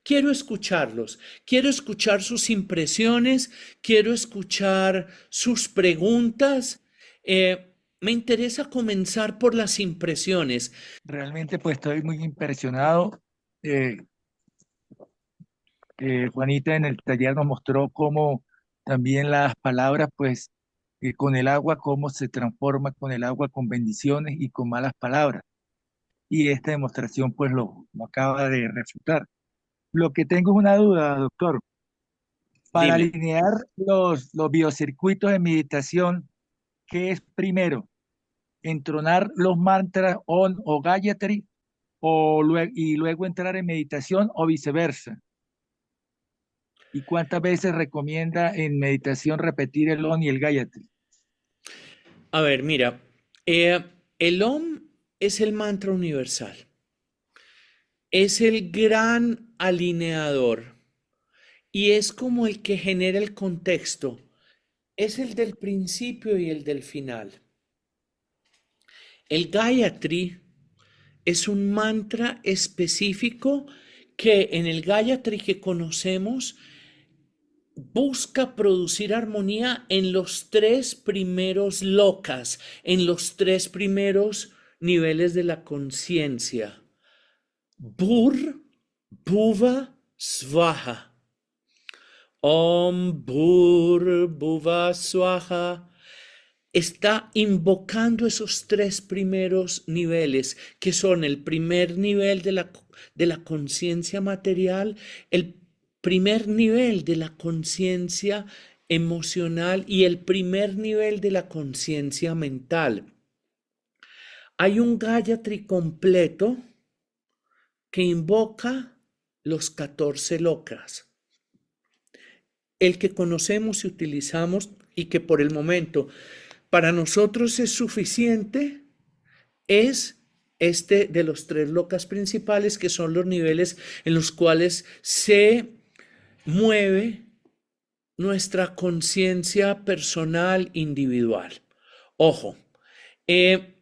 Quiero escucharlos, quiero escuchar sus impresiones, quiero escuchar sus preguntas Me interesa comenzar por las impresiones. Realmente pues estoy muy impresionado. Eh, Juanita en el taller nos mostró cómo también las palabras pues con el agua, cómo se transforma con el agua con bendiciones y con malas palabras. Y esta demostración pues lo acaba de refutar. Lo que tengo es una duda, doctor. Para Dime. alinear los biocircuitos de meditación, ¿qué es primero? ¿Entonar los mantras OM o Gayatri y luego entrar en meditación o viceversa? ¿Y cuántas veces recomienda en meditación repetir el OM y el Gayatri? A ver, mira, el OM es el mantra universal. Es el gran alineador y es como el que genera el contexto. Es el del principio y el del final. El Gayatri es un mantra específico que en el Gayatri que conocemos busca producir armonía en los tres primeros lokas, en los tres primeros niveles de la conciencia. Bhur, Bhuva, Svaha. Om Bhur, Bhuva, Svaha. Está invocando esos tres primeros niveles, que son el primer nivel de la conciencia material, el primer nivel de la conciencia emocional y el primer nivel de la conciencia mental. Hay un Gayatri completo que invoca los 14 lokas. El que conocemos y utilizamos y que por el momento para nosotros es suficiente es este de los 3 lokas principales, que son los niveles en los cuales se mueve nuestra conciencia personal individual. Ojo, el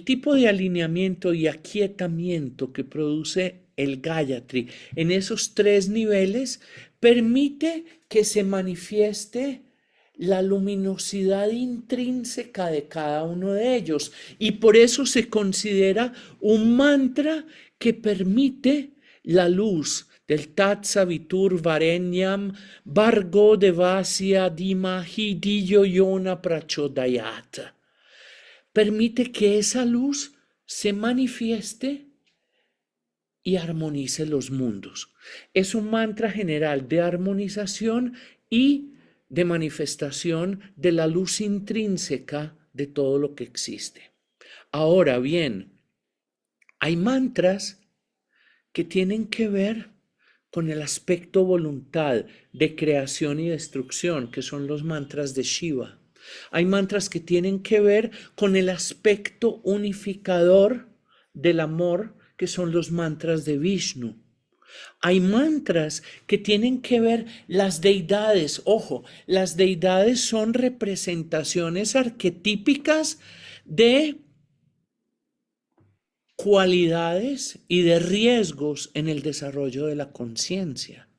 tipo de alineamiento y aquietamiento que produce el Gayatri en esos 3 niveles permite que se manifieste la luminosidad intrínseca de cada uno de ellos y por eso se considera un mantra que permite la luz del Tat Savitur Varenyam Bhargo Devasya Dhimahi Dhiyo Yona Prachodayat. Permite que esa luz se manifieste y armonice los mundos. Es un mantra general de armonización y de manifestación de la luz intrínseca de todo lo que existe. Ahora bien, hay mantras que tienen que ver con el aspecto voluntad de creación y destrucción, que son los mantras de Shiva. Hay mantras que tienen que ver con el aspecto unificador del amor, que son los mantras de Vishnu. Hay mantras que tienen que ver las deidades. Ojo, las deidades son representaciones arquetípicas de cualidades y de riesgos en el desarrollo de la conciencia.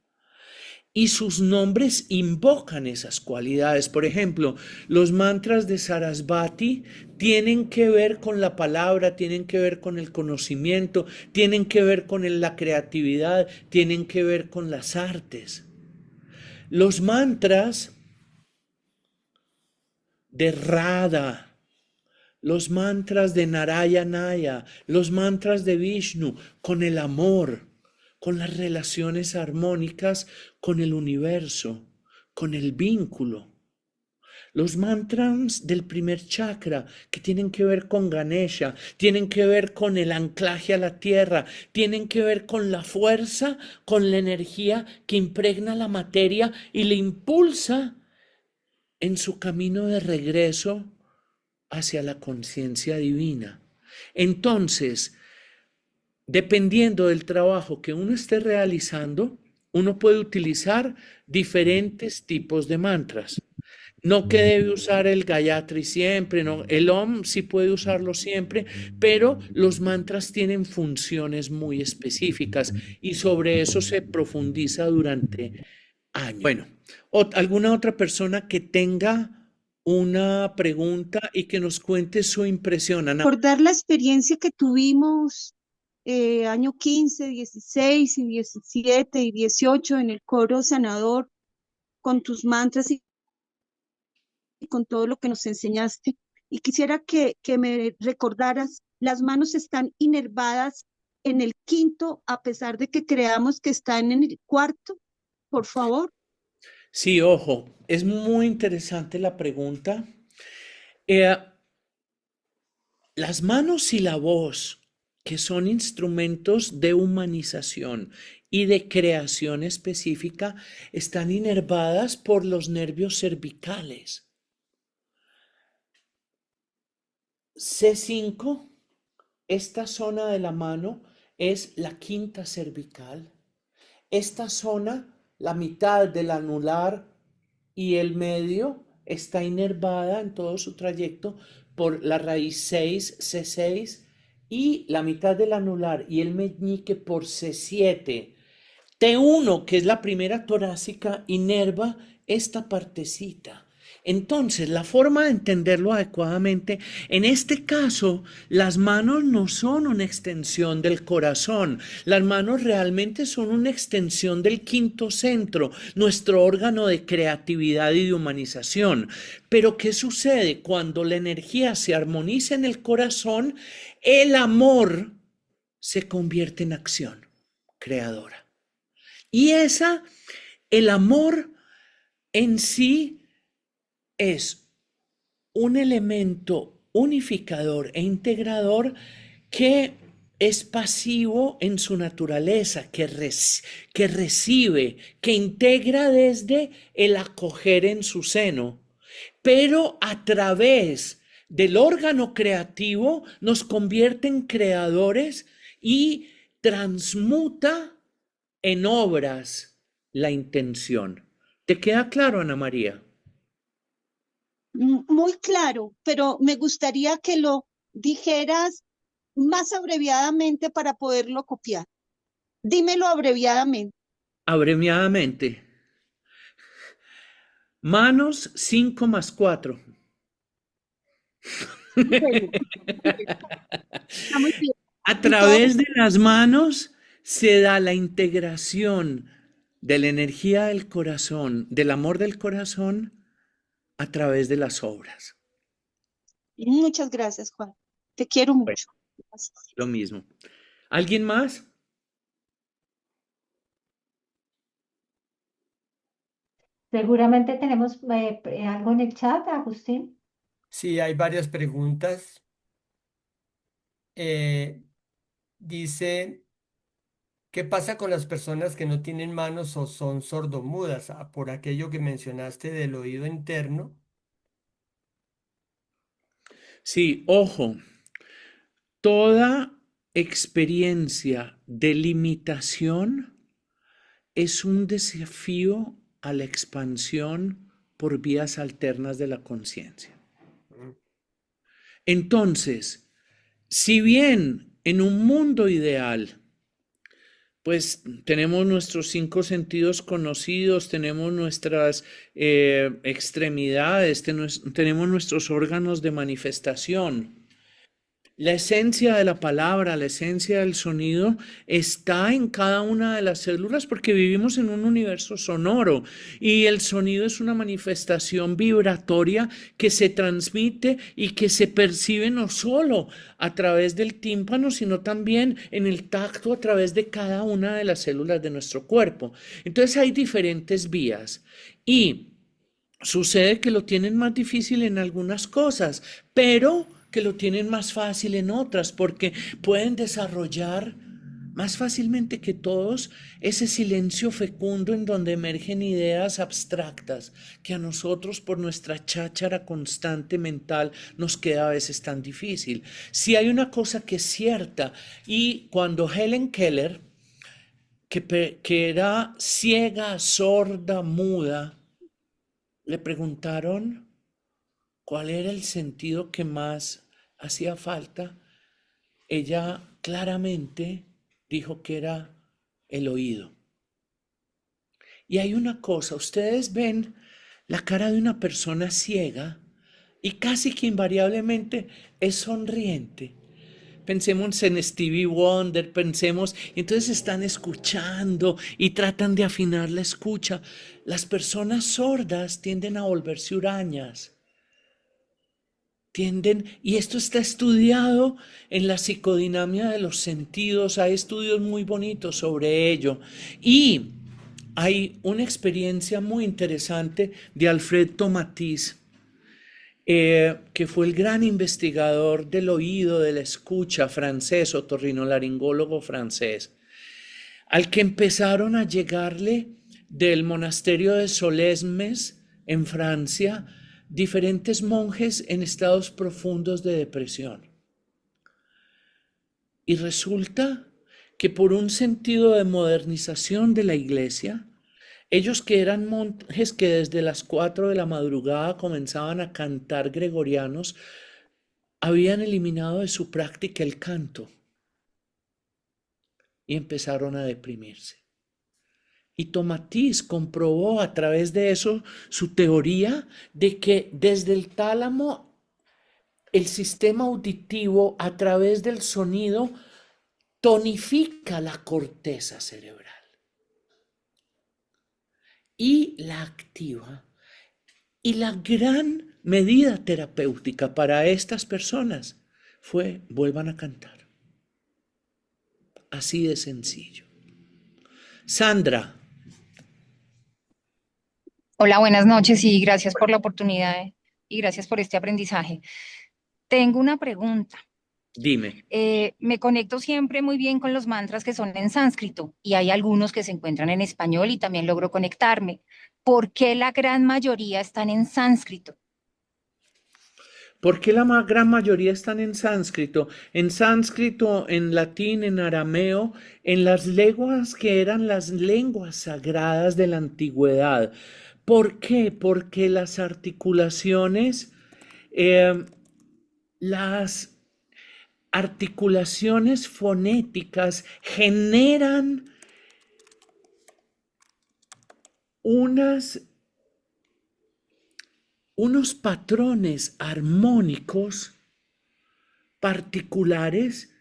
Y sus nombres invocan esas cualidades. Por ejemplo, los mantras de Sarasvati tienen que ver con la palabra, tienen que ver con el conocimiento, tienen que ver con la creatividad, tienen que ver con las artes. Los mantras de Radha, los mantras de Narayanaya, los mantras de Vishnu, con el amor, con las relaciones armónicas con el universo, con el vínculo. Los mantras del primer chakra, que tienen que ver con Ganesha, tienen que ver con el anclaje a la tierra, tienen que ver con la fuerza, con la energía que impregna la materia y le impulsa en su camino de regreso hacia la conciencia divina. Entonces, dependiendo del trabajo que uno esté realizando, uno puede utilizar diferentes tipos de mantras. No que debe usar el Gayatri siempre, no. El Om sí puede usarlo siempre, pero los mantras tienen funciones muy específicas y sobre eso se profundiza durante años. Bueno, ¿alguna otra persona que tenga una pregunta y que nos cuente su impresión? Ana. Recordar la experiencia que tuvimos año 15, 16 y 17 y 18 en el coro sanador con tus mantras y con todo lo que nos enseñaste. Y quisiera que me recordaras, las manos están inervadas en el quinto, a pesar de que creamos que están en el cuarto, por favor. Sí, ojo, es muy interesante la pregunta. Las manos y la voz, que son instrumentos de humanización y de creación específica, están inervadas por los nervios cervicales. C5, esta zona de la mano es la quinta cervical. Esta zona, la mitad del anular y el medio, está inervada en todo su trayecto por la raíz 6, C6, y la mitad del anular y el meñique por C7. T1, que es la primera torácica, inerva esta partecita. Entonces, la forma de entenderlo adecuadamente, en este caso, las manos no son una extensión del corazón, las manos realmente son una extensión del quinto centro, nuestro órgano de creatividad y de humanización. Pero, ¿qué sucede? Cuando la energía se armoniza en el corazón, el amor se convierte en acción creadora. Y el amor en sí es un elemento unificador e integrador que es pasivo en su naturaleza, que recibe, que integra desde el acoger en su seno, pero a través del órgano creativo nos convierte en creadores y transmuta en obras la intención. ¿Te queda claro, Ana María? Muy claro, pero me gustaría que lo dijeras más abreviadamente para poderlo copiar. Dímelo abreviadamente. Abreviadamente. Manos 5 más 4. Bueno, está muy bien. A través de las manos se da la integración de la energía del corazón, del amor del corazón, a través de las obras. Muchas gracias, Juan. Te quiero mucho. Gracias. Lo mismo. ¿Alguien más? Seguramente tenemos algo en el chat, Agustín. Sí, hay varias preguntas. Dice, ¿qué pasa con las personas que no tienen manos o son sordomudas? Por aquello que mencionaste del oído interno. Sí, ojo, toda experiencia de limitación es un desafío a la expansión por vías alternas de la conciencia. Entonces, si bien en un mundo ideal, pues tenemos nuestros 5 sentidos conocidos, tenemos nuestras extremidades, tenemos nuestros órganos de manifestación. La esencia de la palabra, la esencia del sonido está en cada una de las células porque vivimos en un universo sonoro y el sonido es una manifestación vibratoria que se transmite y que se percibe no solo a través del tímpano, sino también en el tacto a través de cada una de las células de nuestro cuerpo. Entonces hay diferentes vías y sucede que lo tienen más difícil en algunas cosas, pero que lo tienen más fácil en otras, porque pueden desarrollar más fácilmente que todos ese silencio fecundo en donde emergen ideas abstractas que a nosotros por nuestra cháchara constante mental nos queda a veces tan difícil. Si hay una cosa que es cierta, y cuando Helen Keller, que era ciega, sorda, muda, le preguntaron cuál era el sentido que más hacía falta, ella claramente dijo que era el oído. Y hay una cosa, ustedes ven la cara de una persona ciega y casi que invariablemente es sonriente. Pensemos en Stevie Wonder, pensemos, y entonces están escuchando y tratan de afinar la escucha. Las personas sordas tienden a volverse hurañas. Y esto está estudiado en la psicodinamia de los sentidos, hay estudios muy bonitos sobre ello. Y hay una experiencia muy interesante de Alfred Tomatis, que fue el gran investigador del oído, de la escucha francés, otorrinolaringólogo francés, al que empezaron a llegarle del monasterio de Solesmes en Francia diferentes monjes en estados profundos de depresión. Y resulta que por un sentido de modernización de la iglesia, ellos que eran monjes que desde las 4 de la madrugada comenzaban a cantar gregorianos, habían eliminado de su práctica el canto y empezaron a deprimirse. Y Tomatis comprobó a través de eso su teoría de que desde el tálamo, el sistema auditivo a través del sonido tonifica la corteza cerebral y la activa. Y la gran medida terapéutica para estas personas fue vuelvan a cantar. Así de sencillo. Sandra. Hola, buenas noches y gracias por la oportunidad y gracias por este aprendizaje. Tengo una pregunta. Dime. Me conecto siempre muy bien con los mantras que son en sánscrito y hay algunos que se encuentran en español y también logro conectarme. ¿Por qué la gran mayoría están en sánscrito? ¿Por qué la gran mayoría están en sánscrito? En sánscrito, en latín, en arameo, en las lenguas que eran las lenguas sagradas de la antigüedad. ¿Por qué? Porque las articulaciones, fonéticas generan unos patrones armónicos particulares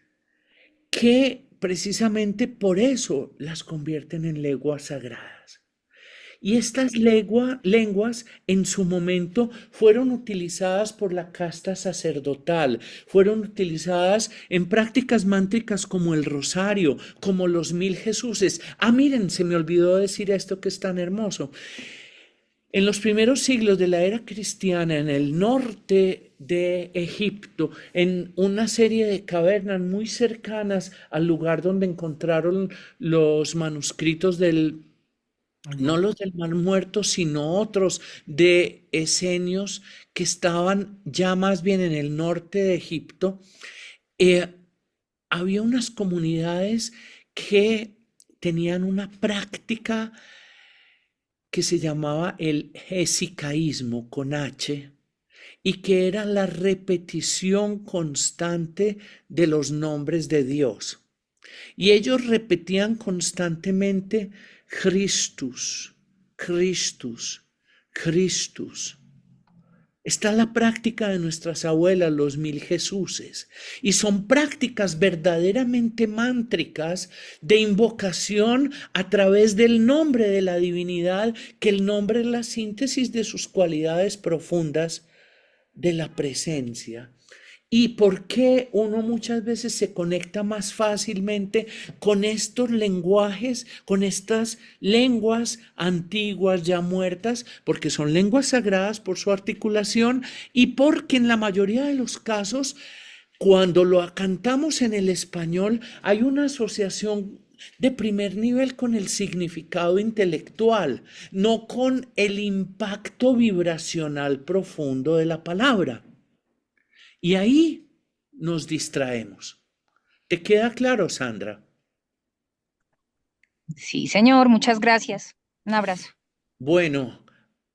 que precisamente por eso las convierten en lenguas sagradas. Y estas lenguas en su momento fueron utilizadas por la casta sacerdotal, fueron utilizadas en prácticas mántricas como el rosario, como los 1000 Jesuses. Miren, se me olvidó decir esto que es tan hermoso. En los primeros siglos de la era cristiana, en el norte de Egipto, en una serie de cavernas muy cercanas al lugar donde encontraron los manuscritos no los del Mar Muerto, sino otros de esenios que estaban ya más bien en el norte de Egipto, había unas comunidades que tenían una práctica que se llamaba el hesycaísmo con H, y que era la repetición constante de los nombres de Dios. Y ellos repetían constantemente Christus, Christus, Christus. Está la práctica de nuestras abuelas, los 1000 Jesuses, y son prácticas verdaderamente mántricas de invocación a través del nombre de la divinidad, que el nombre es la síntesis de sus cualidades profundas de la presencia. ¿Y por qué uno muchas veces se conecta más fácilmente con estos lenguajes, con estas lenguas antiguas ya muertas? Porque son lenguas sagradas por su articulación y porque en la mayoría de los casos, cuando lo cantamos en el español, hay una asociación de primer nivel con el significado intelectual, no con el impacto vibracional profundo de la palabra. Y ahí nos distraemos. ¿Te queda claro, Sandra? Sí, señor, muchas gracias. Un abrazo. Bueno,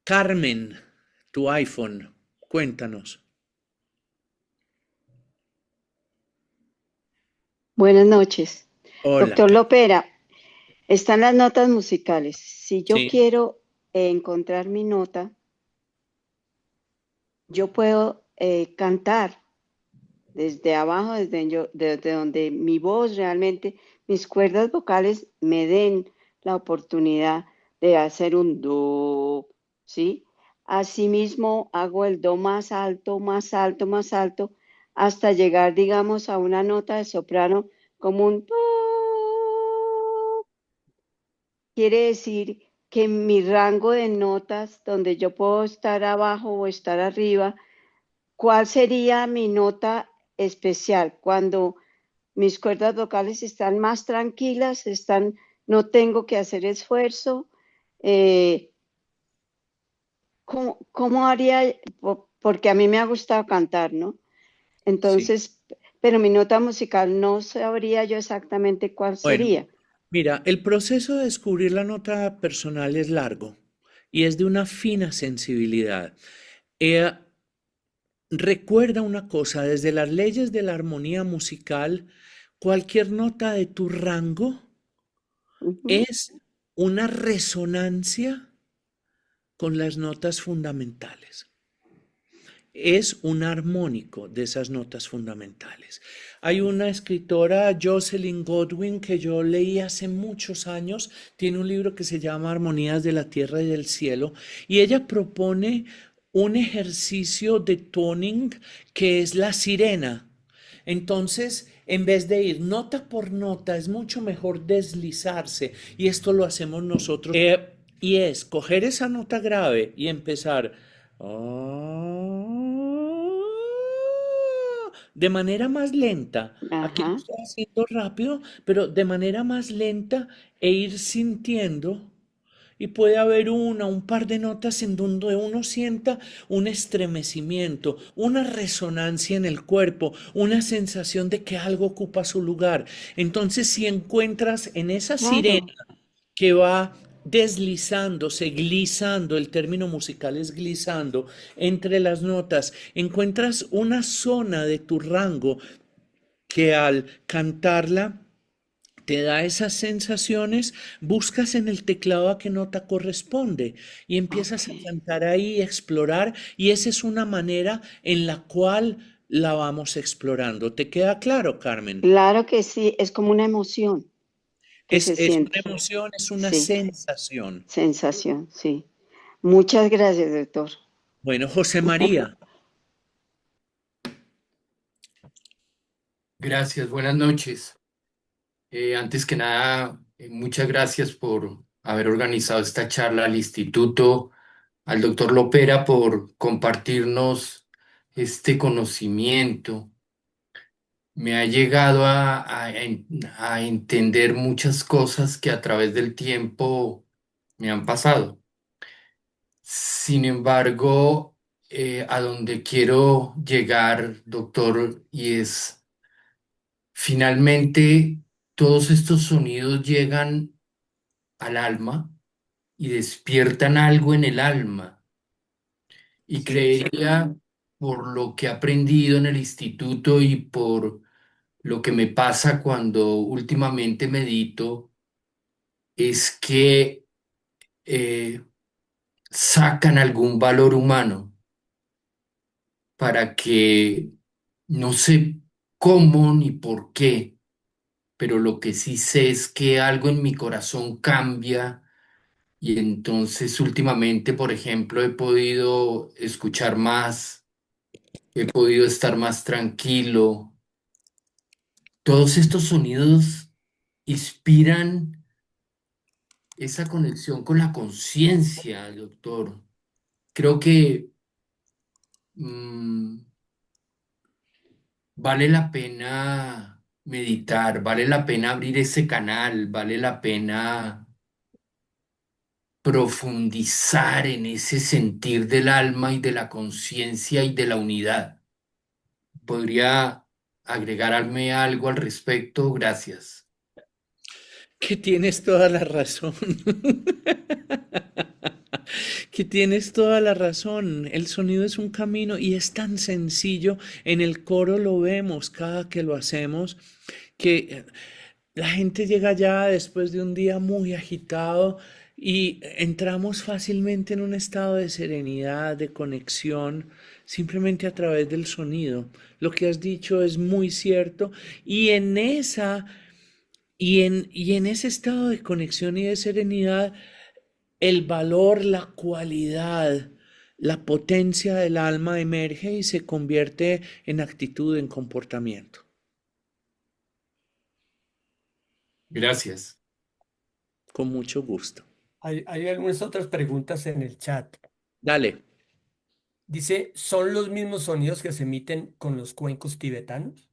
Carmen, tu iPhone, cuéntanos. Buenas noches. Hola. Doctor Lopera, Están las notas musicales. Si yo Sí. quiero encontrar mi nota, yo puedo cantar desde abajo, desde donde mi voz realmente, mis cuerdas vocales me den la oportunidad de hacer un do, ¿sí? Asimismo, hago el do más alto, más alto, más alto, hasta llegar, digamos, a una nota de soprano como un do. Quiere decir que mi rango de notas, donde yo puedo estar abajo o estar arriba, ¿cuál sería mi nota especial? Cuando mis cuerdas vocales están más tranquilas, no tengo que hacer esfuerzo. ¿Cómo haría? Porque a mí me ha gustado cantar, ¿no? Sí. Entonces, pero mi nota musical no sabría yo exactamente cuál Bueno, sería. mira, el proceso de descubrir la nota personal es largo y es de una fina sensibilidad. Eh, Recuerda una cosa, desde las leyes de la armonía musical, cualquier nota de tu rango Ujú. es una resonancia con las notas fundamentales. Es un armónico de esas notas fundamentales. Hay una escritora, Jocelyn Godwin, que yo leí hace muchos años, tiene un libro que se llama Armonías de la Tierra y del Cielo, y ella propone un ejercicio de toning que es la sirena. Entonces, en vez de ir nota por nota, es mucho mejor deslizarse, y esto lo hacemos nosotros. Y es coger esa nota grave y empezar de manera más lenta. Aquí lo Ajá. estoy haciendo rápido, pero de manera más lenta e ir sintiendo. Y puede haber un par de notas en donde uno sienta un estremecimiento, una resonancia en el cuerpo, una sensación de que algo ocupa su lugar. Entonces, si encuentras en esa sirena Claro. que va deslizándose, glissando, el término musical es glissando, entre las notas, encuentras una zona de tu rango que al cantarla te da esas sensaciones, buscas en el teclado a qué nota corresponde y empiezas a Ok. cantar ahí, explorar, y esa es una manera en la cual la vamos explorando. ¿Te queda claro, Carmen? Claro que sí, es como una emoción que se Es una siente. emoción, es una Sí, sensación. sensación, sí. Muchas gracias, doctor. Bueno, José María. Gracias, buenas noches. Antes que nada, muchas gracias por haber organizado esta charla al instituto, al doctor Lopera por compartirnos este conocimiento. Me ha llegado a entender muchas cosas que a través del tiempo me han pasado. Sin embargo, a donde quiero llegar, doctor, y es finalmente todos estos sonidos llegan al alma y despiertan algo en el alma. Y creería, por lo que he aprendido en el instituto y por lo que me pasa cuando últimamente medito, es que eh, sacan algún valor humano para que no sé cómo ni por qué, pero lo que sí sé es que algo en mi corazón cambia. Y entonces últimamente, por ejemplo, he podido escuchar más, he podido estar más tranquilo. Todos estos sonidos inspiran esa conexión con la conciencia, doctor. Creo que mm, vale la pena meditar, vale la pena abrir ese canal, vale la pena profundizar en ese sentir del alma y de la conciencia y de la unidad. ¿Podría agregarme algo al respecto? Gracias. Que tienes toda la razón. Que tienes toda la razón. El sonido es un camino y es tan sencillo. En el coro lo vemos cada que lo hacemos, que La gente llega allá después de un día muy agitado y entramos fácilmente en un estado de serenidad, de conexión, simplemente a través del sonido. Lo que has dicho es muy cierto y en ese estado de conexión y de serenidad, el valor, la cualidad, la potencia del alma emerge y se convierte en actitud, en comportamiento. Gracias. Con mucho gusto. Hay algunas otras preguntas en el chat. Dale. Dice, ¿son los mismos sonidos que se emiten con los cuencos tibetanos?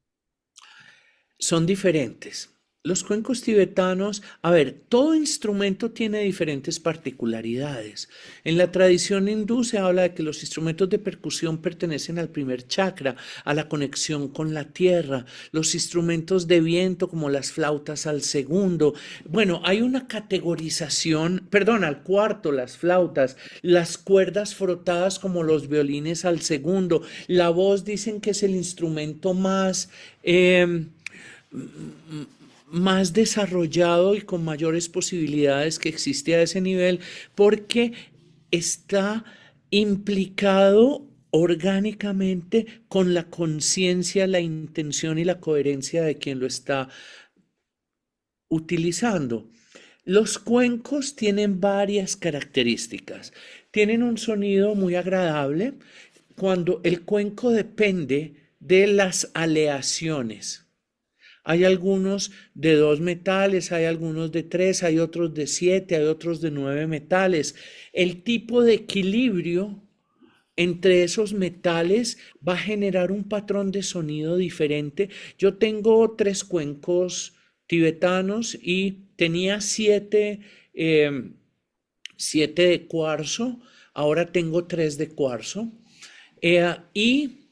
Son diferentes. Los cuencos tibetanos, a ver, todo instrumento tiene diferentes particularidades. En la tradición hindú se habla de que los instrumentos de percusión pertenecen al primer chakra, a la conexión con la tierra. Los instrumentos de viento, como las flautas, al segundo. Bueno, hay una categorización, perdón, al cuarto, las flautas. Las cuerdas frotadas, como los violines, al segundo. La voz dicen que es el instrumento más desarrollado y con mayores posibilidades que existe a ese nivel, porque está implicado orgánicamente con la conciencia, la intención y la coherencia de quien lo está utilizando. Los cuencos tienen varias características. Tienen un sonido muy agradable cuando el cuenco depende de las aleaciones. Hay algunos de 2 metales, hay algunos de 3, hay otros de 7, hay otros de 9 metales. El tipo de equilibrio entre esos metales va a generar un patrón de sonido diferente. Yo tengo 3 cuencos tibetanos y tenía 7 de cuarzo, ahora tengo 3 de cuarzo. Y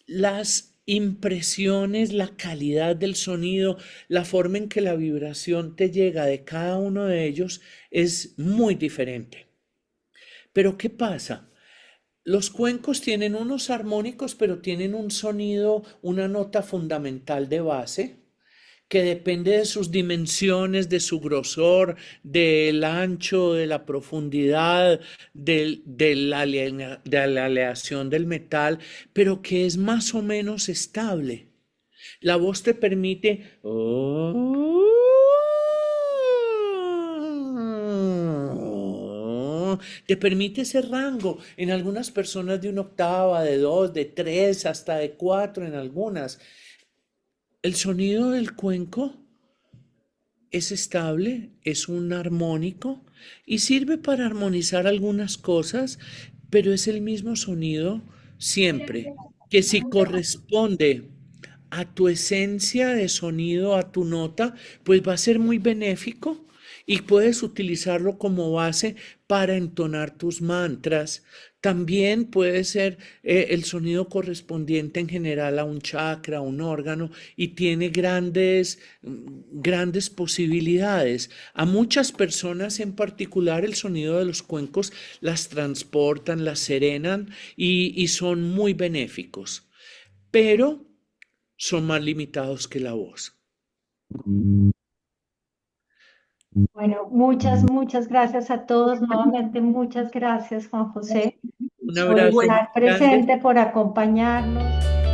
las impresiones, la calidad del sonido, la forma en que la vibración te llega de cada uno de ellos es muy diferente. Pero ¿qué pasa? Los cuencos tienen unos armónicos, pero tienen un sonido, una nota fundamental de base, que depende de sus dimensiones, de su grosor, del ancho, de la profundidad, de la aleación del metal, pero que es más o menos estable. La voz te permite te permite ese rango en algunas personas de 1 octava, de 2, de 3, hasta de 4 en algunas. El sonido del cuenco es estable, es un armónico y sirve para armonizar algunas cosas, pero es el mismo sonido siempre, que si corresponde a tu esencia de sonido, a tu nota, pues va a ser muy benéfico y puedes utilizarlo como base para entonar tus mantras. También puede ser el sonido correspondiente en general a un chakra, a un órgano, y tiene grandes posibilidades. A muchas personas en particular el sonido de los cuencos las transportan, las serenan y son muy benéficos, pero son más limitados que la voz. Bueno, muchas gracias a todos. Nuevamente, muchas gracias, Juan José, Un por abrazo muy estar grande. presente, por acompañarnos.